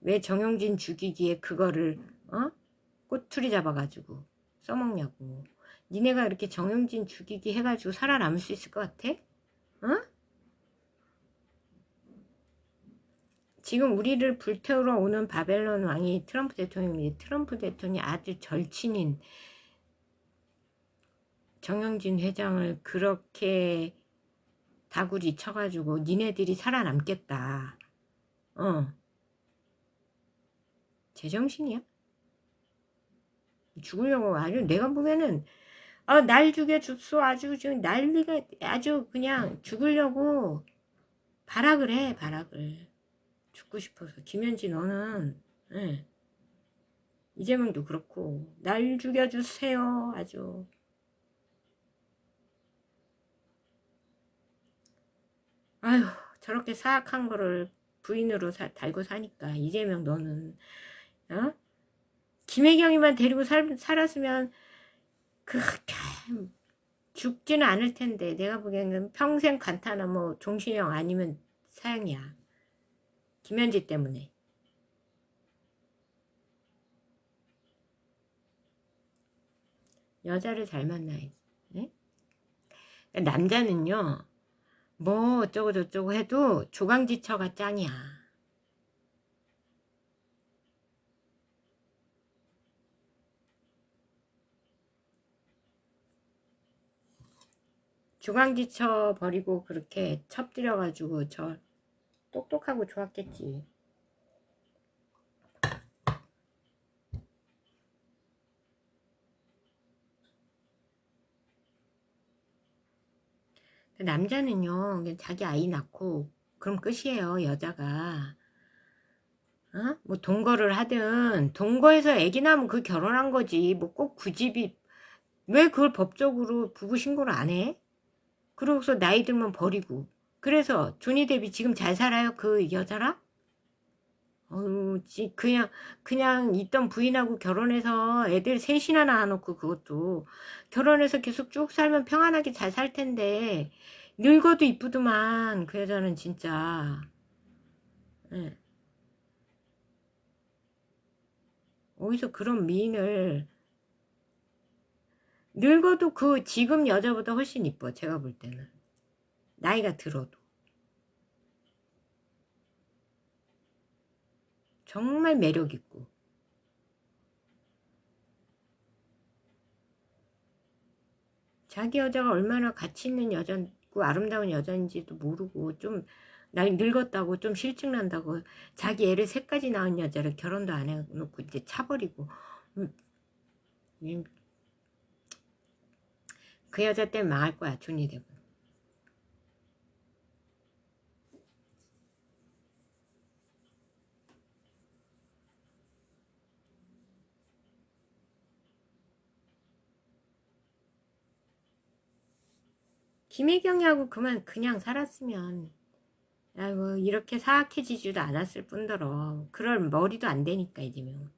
왜 정영진 죽이기에 그거를 꼬투리 잡아가지고 써먹냐고. 니네가 이렇게 정영진 죽이기 해가지고 살아남을 수 있을 것 같아? 어? 지금 우리를 불태우러 오는 바벨론 왕이 트럼프 대통령인데 트럼프 대통령이 아들 절친인 정영진 회장을 그렇게 다구리 쳐가지고 니네들이 살아남겠다. 제정신이야? 죽으려고 아주 내가 보면은 날 죽여줍소 아주 지금 난리가 아주 그냥 죽으려고 발악을 해 발악을 죽고 싶어서. 김현지 너는 예. 이재명도 그렇고 날 죽여주세요 아주. 아휴 저렇게 사악한 거를 부인으로 달고 사니까. 이재명 너는 김혜경이만 데리고 살았으면 죽지는 않을 텐데. 내가 보기에는 평생 간타나 뭐 종신형 아니면 사형이야. 김현지 때문에. 여자를 잘 만나야지. 네? 남자는요 뭐 어쩌고 저쩌고 해도 조강지처가 짱이야. 조강지처 버리고 그렇게 첩들여가지고 저 똑똑하고 좋았겠지. 남자는요 자기 아이 낳고 그럼 끝이에요. 여자가 뭐 동거를 하든 동거해서 애기 낳으면 그 결혼한 거지. 뭐 꼭 그 집이 왜 그걸 법적으로 부부 신고를 안 해? 그러고서 나이 들면 버리고. 그래서 조니 데뷔 지금 잘 살아요 그 여자랑? 그냥 있던 부인하고 결혼해서 애들 셋이나 낳아놓고 그것도 결혼해서 계속 쭉 살면 평안하게 잘 살 텐데 늙어도 이쁘더만 그 여자는 진짜. 예. 어디서 그런 미인을. 늙어도 그 지금 여자보다 훨씬 이뻐 제가 볼 때는. 나이가 들어도 정말 매력 있고. 자기 여자가 얼마나 가치 있는 여자고 아름다운 여자인지도 모르고 좀 날 늙었다고 좀 실증난다고 자기 애를 셋까지 낳은 여자를 결혼도 안 해놓고 이제 차버리고. 그 여자 때문에 망할 거야 존이 되고. 김혜경이하고 그냥 살았으면 뭐 이렇게 사악해지지도 않았을 뿐더러 그럴 머리도 안 되니까 이제면.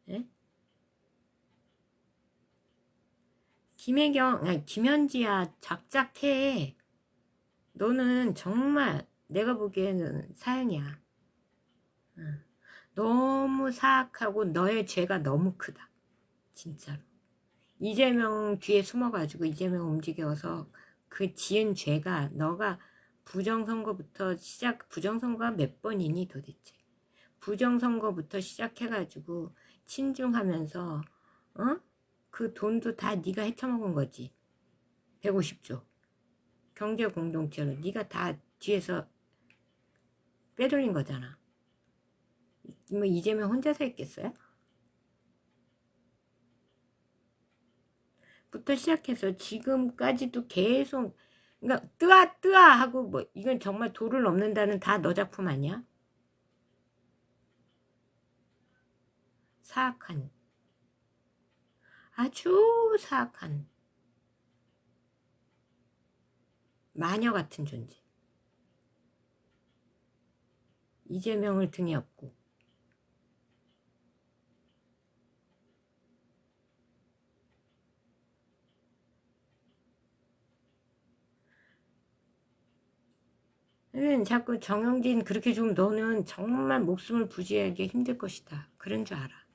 예? 김현지야 작작해. 너는 정말 내가 보기에는 사형이야. 너무 사악하고 너의 죄가 너무 크다 진짜로. 이재명 뒤에 숨어가지고 이재명 움직여서 그 지은 죄가 너가 부정선거부터 부정선거가 몇 번이니 도대체. 부정선거부터 시작해가지고 친중하면서 그 돈도 다 네가 헤쳐먹은 거지. 150조 경제공동체로 네가 다 뒤에서 빼돌린 거잖아. 뭐 이재명 혼자서 했겠어요? 부터 시작해서 지금까지도 계속 그러니까 뜨아 하고 뭐 이건 정말 도를 넘는다는 다 너 작품 아니야? 사악한 아주 사악한 마녀 같은 존재. 이재명을 등에 업고. 자꾸 정영진 그렇게 좀 너는 정말 목숨을 부지하기 힘들 것이다. 그런 줄 알아.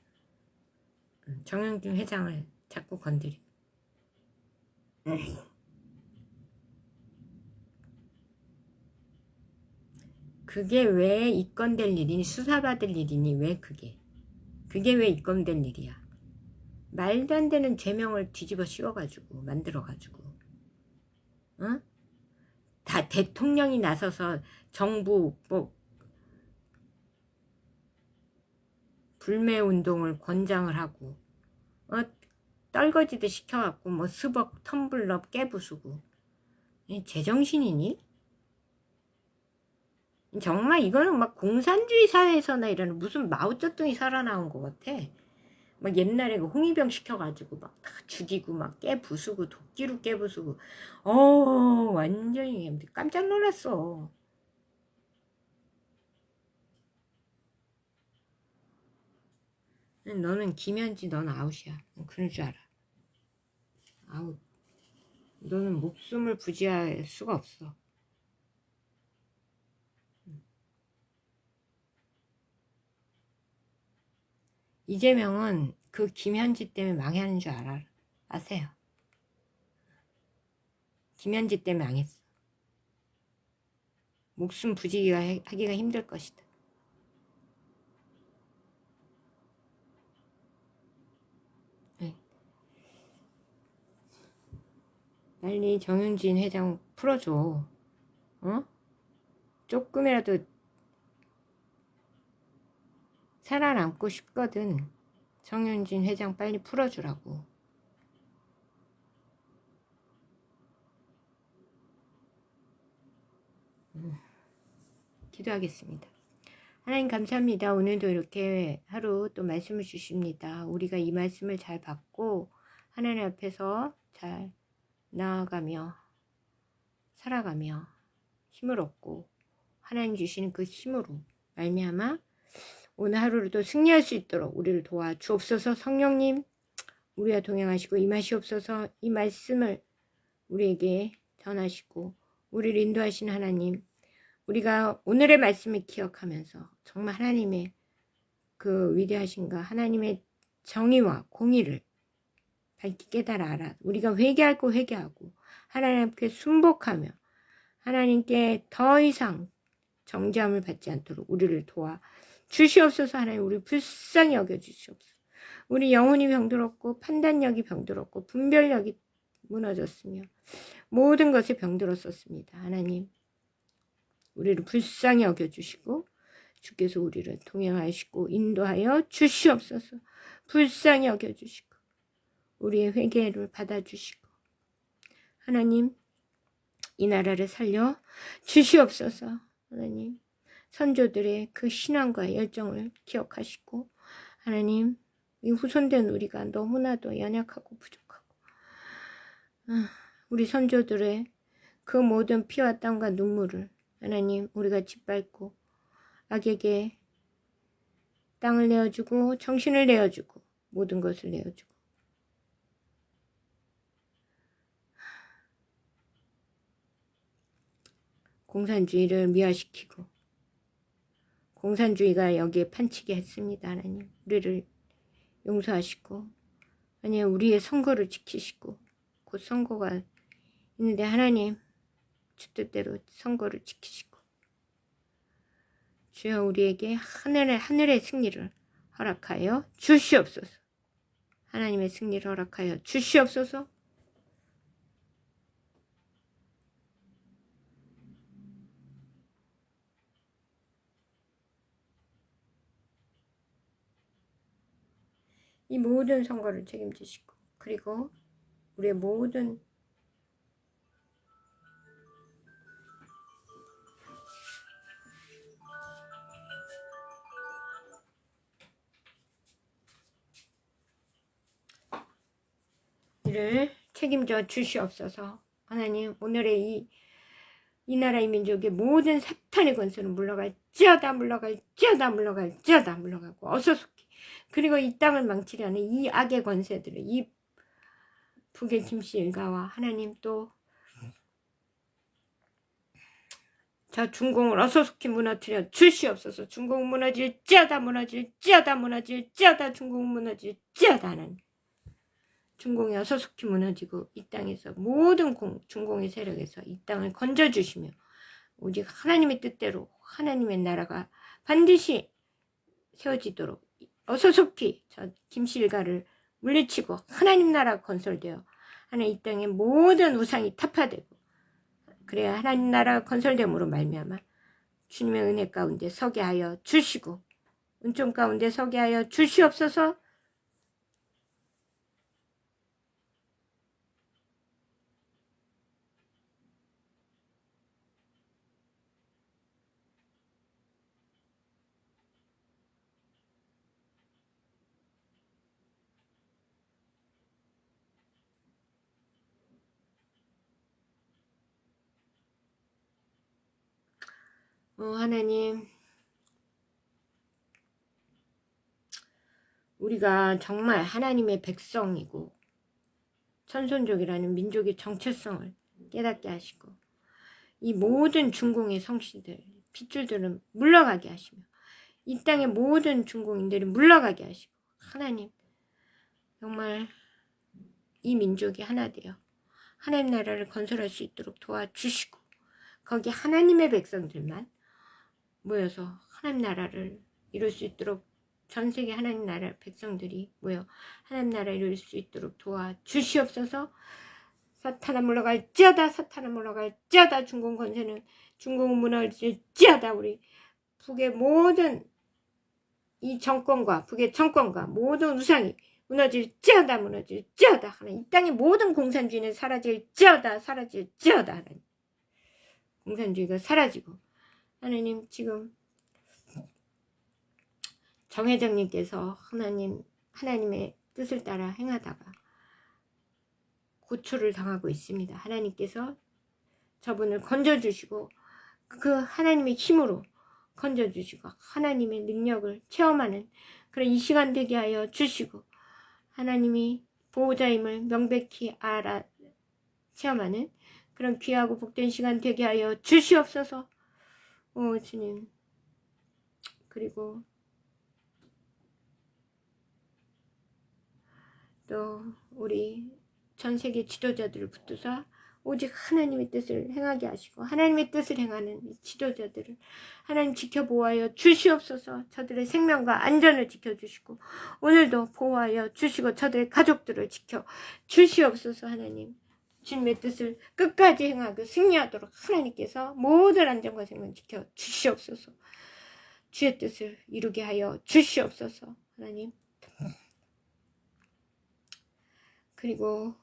정영진 회장을 자꾸 건드리. 그게 왜 입건될 일이니? 수사받을 일이니? 왜 그게 왜 입건될 일이야? 말도 안 되는 죄명을 뒤집어 씌워가지고 만들어가지고 다 대통령이 나서서 정부 뭐 불매운동을 권장을 하고 떨거지도 시켜갖고 뭐 스벅 텀블러 깨부수고 제정신이니? 정말 이거는 막 공산주의 사회에서나 이런 무슨 마오쩌둥이 살아나온 것 같아. 막 옛날에 그 홍위병 시켜가지고 막 다 죽이고 막 깨부수고 도끼로 깨부수고 완전히 깜짝 놀랐어. 너는 김현지 넌 아웃이야. 그럴 줄 알아. 아웃. 너는 목숨을 부지할 수가 없어. 이재명은 그 김현지 때문에 망하는 줄 아세요. 김현지 때문에 망했어. 목숨 부지기가 하기가 힘들 것이다. 네. 빨리 정윤진 회장 풀어줘. 조금이라도 살아남고 싶거든. 정윤진 회장 빨리 풀어주라고. 기도하겠습니다. 하나님 감사합니다. 오늘도 이렇게 하루 또 말씀을 주십니다. 우리가 이 말씀을 잘 받고 하나님 앞에서 잘 나아가며 살아가며 힘을 얻고 하나님 주시는 그 힘으로 말미암아 오늘 하루도 승리할 수 있도록 우리를 도와주옵소서. 성령님 우리와 동행하시고 임하시옵소서. 이 말씀을 우리에게 전하시고 우리를 인도하시는 하나님, 우리가 오늘의 말씀을 기억하면서 정말 하나님의 그 위대하신가 하나님의 정의와 공의를 밝히 깨달아 알아 우리가 회개하고 회개하고 하나님께 순복하며 하나님께 더 이상 정죄함을 받지 않도록 우리를 도와 주시옵소서. 하나님 우리 불쌍히 여겨주시옵소서. 우리 영혼이 병들었고 판단력이 병들었고 분별력이 무너졌으며 모든 것에 병들었었습니다. 하나님 우리를 불쌍히 여겨주시고 주께서 우리를 동행하시고 인도하여 주시옵소서. 불쌍히 여겨주시고 우리의 회개를 받아주시고 하나님 이 나라를 살려 주시옵소서. 하나님 선조들의 그 신앙과 열정을 기억하시고 하나님 이 후손된 우리가 너무나도 연약하고 부족하고 우리 선조들의 그 모든 피와 땀과 눈물을 하나님 우리가 짓밟고 악에게 땅을 내어주고 정신을 내어주고 모든 것을 내어주고 공산주의를 미화시키고 공산주의가 여기에 판치게 했습니다. 하나님 우리를 용서하시고 하나님 우리의 선거를 지키시고 곧 선거가 있는데 하나님 주 뜻대로 선거를 지키시고 주여 우리에게 하늘의 승리를 허락하여 주시옵소서. 하나님의 승리를 허락하여 주시옵소서. 이 모든 선거를 책임지시고 그리고 우리의 모든 일을 책임져 주시옵소서. 하나님 오늘의 이 나라의 민족의 모든 사탄의 권세는 물러갈지어다 물러가고 어서 속히 그리고 이 땅을 망치려 하는 이 악의 권세들을 이 북의 김씨 일가와 하나님 또 저 중공을 어서 속히 무너뜨려 주시옵소서. 중공 무너질지어다 중공 무너질지어다 하는 중공이 어서 속히 무너지고 이 땅에서 모든 중공의 세력에서 이 땅을 건져주시며 오직 하나님의 뜻대로 하나님의 나라가 반드시 세워지도록 어서 속히 저 김실가를 물리치고 하나님 나라가 건설되어 하나님 이 땅의 모든 우상이 타파되고 그래야 하나님 나라가 건설됨으로 말미암아 주님의 은혜 가운데 서게 하여 주시고 은총 가운데 서게 하여 주시옵소서. 하나님, 우리가 정말 하나님의 백성이고 천손족이라는 민족의 정체성을 깨닫게 하시고 이 모든 중공의 성씨들, 핏줄들은 물러가게 하시며 이 땅의 모든 중공인들이 물러가게 하시고 하나님 정말 이 민족이 하나 되어 하나님 나라를 건설할 수 있도록 도와주시고 거기 하나님의 백성들만 모여서 하나님 나라를 이룰 수 있도록 전 세계 하나님 나라 백성들이 모여 하나님 나라를 이룰 수 있도록 도와주시옵소서. 사탄아 물러갈지어다. 사탄아 물러갈지어다. 중공 권세는 중공은 무너질지어다. 우리 북의 모든 이 정권과 북의 정권과 모든 우상이 무너질지어다. 무너질지어다. 하나님 이 땅의 모든 공산주의는 사라질지어다. 사라질지어다. 하나님 공산주의가 사라지고 하나님 지금 정회장님께서 하나님의 뜻을 따라 행하다가 고초를 당하고 있습니다. 하나님께서 저분을 건져주시고 그 하나님의 힘으로 건져주시고 하나님의 능력을 체험하는 그런 이 시간 되게 하여 주시고 하나님이 보호자임을 명백히 알아 체험하는 그런 귀하고 복된 시간 되게 하여 주시옵소서. 주님, 그리고 또 우리 전 세계 지도자들을 붙드사 오직 하나님의 뜻을 행하게 하시고 하나님의 뜻을 행하는 지도자들을 하나님 지켜보호하여 주시옵소서. 저들의 생명과 안전을 지켜주시고 오늘도 보호하여 주시고 저들의 가족들을 지켜 주시옵소서. 하나님 주님의 뜻을 끝까지 행하고 승리하도록 하나님께서 모든 안전과 생명 지켜 주시옵소서. 주의 뜻을 이루게 하여 주시옵소서. 하나님 그리고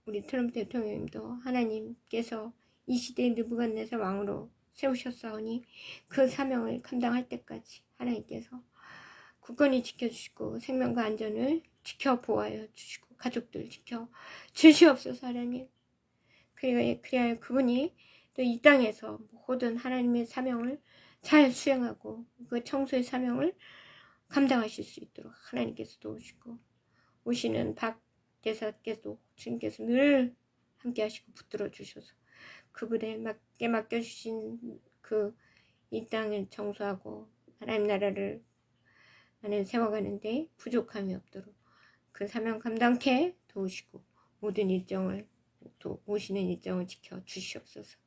우리 트럼프 대통령님도 하나님께서 이 시대의 느부갓네살 왕으로 세우셨사오니 그 사명을 감당할 때까지 하나님께서 국권이 지켜주시고 생명과 안전을 지켜 보호하여 주시고 가족들 지켜 주시옵소서. 하나님 그래야 그분이 또 이 땅에서 모든 하나님의 사명을 잘 수행하고 그 청소의 사명을 감당하실 수 있도록 하나님께서 도우시고 오시는 박 대사께도 주님께서 늘 함께 하시고 붙들어 주셔서 그분에 맞게 맡겨주신 그 이 땅을 청소하고 하나님 나라를 나는 세워가는데 부족함이 없도록 그 사명 감당케 도우시고 모든 일정을 오시는 일정을 지켜 주시옵소서.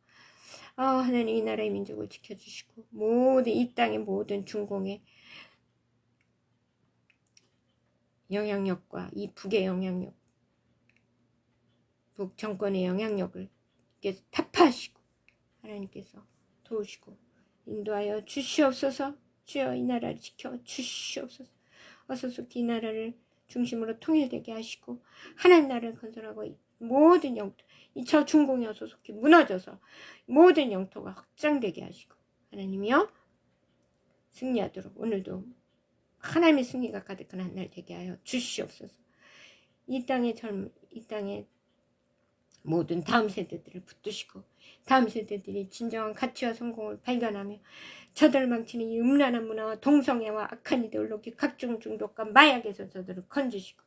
하나님 이 나라의 민족을 지켜주시고 모든 이 땅의 모든 중공의 영향력과 이 북의 영향력 북 정권의 영향력을 타파하시고 하나님께서 도우시고 인도하여 주시옵소서. 주여 이 나라를 지켜 주시옵소서. 어서 속히 이 나라를 중심으로 통일되게 하시고 하나님 나라를 건설하고 모든 영토 이 저 중공이 어서 속히 무너져서 모든 영토가 확장되게 하시고 하나님이여 승리하도록 오늘도 하나님의 승리가 가득한 한 날 되게 하여 주시옵소서. 이 땅의 모든 다음 세대들을 붙드시고 다음 세대들이 진정한 가치와 성공을 발견하며 저들을 망치는 이 음란한 문화와 동성애와 악한 이데올로기 각종 중독과 마약에서 저들을 건지시고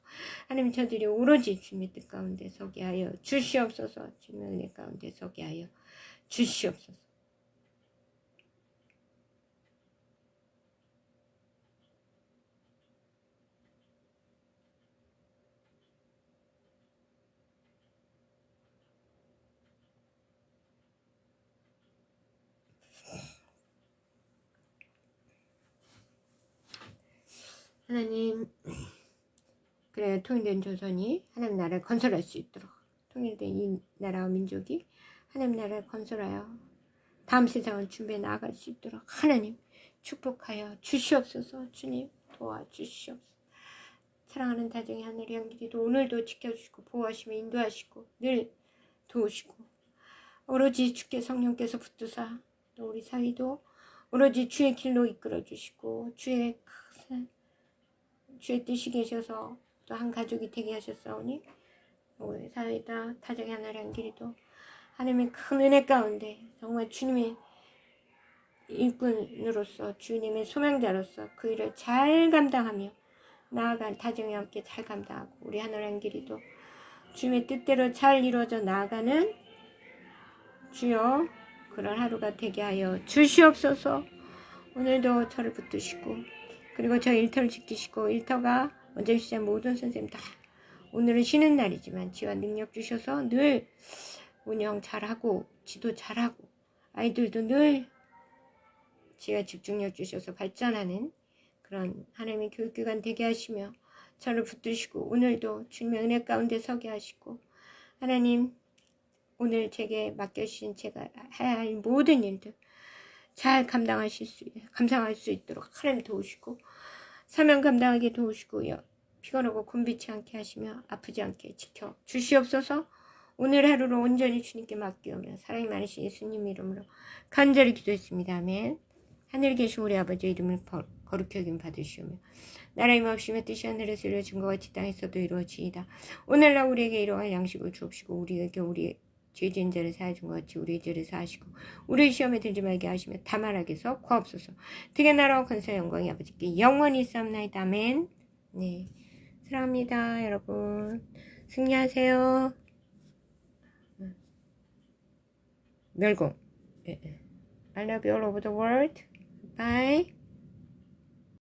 하나님 저들이 오로지 주님의 뜻 가운데 서게 하여 주시옵소서. 주님의 은혜 가운데 서게 하여 주시옵소서. 하나님 그래 통일된 조선이 하나님 나라를 건설할 수 있도록 통일된 이 나라와 민족이 하나님 나라를 건설하여 다음 세상을 준비해 나아갈 수 있도록 하나님 축복하여 주시옵소서. 주님 도와주시옵소서. 사랑하는 다정의 하늘의 양들이도 오늘도 지켜주시고 보호하시며 인도하시고 늘 도우시고 오로지 주께 성령께서 붙드사 또 우리 사위도 오로지 주의 길로 이끌어주시고 주의 뜻이 계셔서 또 한 가족이 되게 하셨사오니 우리 사위다 다정의 하늘의 양들이도 하나님의 큰 은혜 가운데 정말 주님의 일꾼으로서 주님의 소명자로서 그 일을 잘 감당하며 나아갈 다정이 함께 잘 감당하고 우리 하늘한 길이도 주님의 뜻대로 잘 이루어져 나아가는 주여 그런 하루가 되게 하여 주시옵소서. 오늘도 저를 붙드시고 그리고 저 일터를 지키시고 일터가 먼저 시작 모든 선생님 다 오늘은 쉬는 날이지만 지와 능력 주셔서 늘 운영 잘하고 지도 잘하고 아이들도 늘 지와 집중력 주셔서 발전하는 그런 하나님의 교육기관 되게 하시며 저를 붙드시고 오늘도 주님의 은혜 가운데 서게 하시고 하나님 오늘 제게 맡겨주신 제가 해야 할 모든 일들 잘 감당할 수 있도록 하나님 도우시고 사명 감당하게 도우시고요. 피곤하고 곤비치 않게 하시며 아프지 않게 지켜 주시옵소서. 오늘 하루를 온전히 주님께 맡기오며 사랑이 많으신 예수님 이름으로 간절히 기도했습니다. 아멘. 하늘에 계신 우리 아버지 이름을 거룩히 여김 받으시오며 나라의 마옵시며 뜻이 하늘에서 이루어진 것 같이 땅에서도 이루어지이다. 오늘날 우리에게 이러한 양식을 주옵시고 우리에게 우리의 죄진 자를 사하신 것 같이 우리의 죄를 사하시고 우리의 시험에 들지 말게 하시며 다만 악에서 구하옵소서. 되게 나라와 권세 영광이 아버지께 영원히 있사옵나이다. 아멘. 네, 사랑합니다 여러분. 승리하세요. 멸공. I love you all over the world. Bye.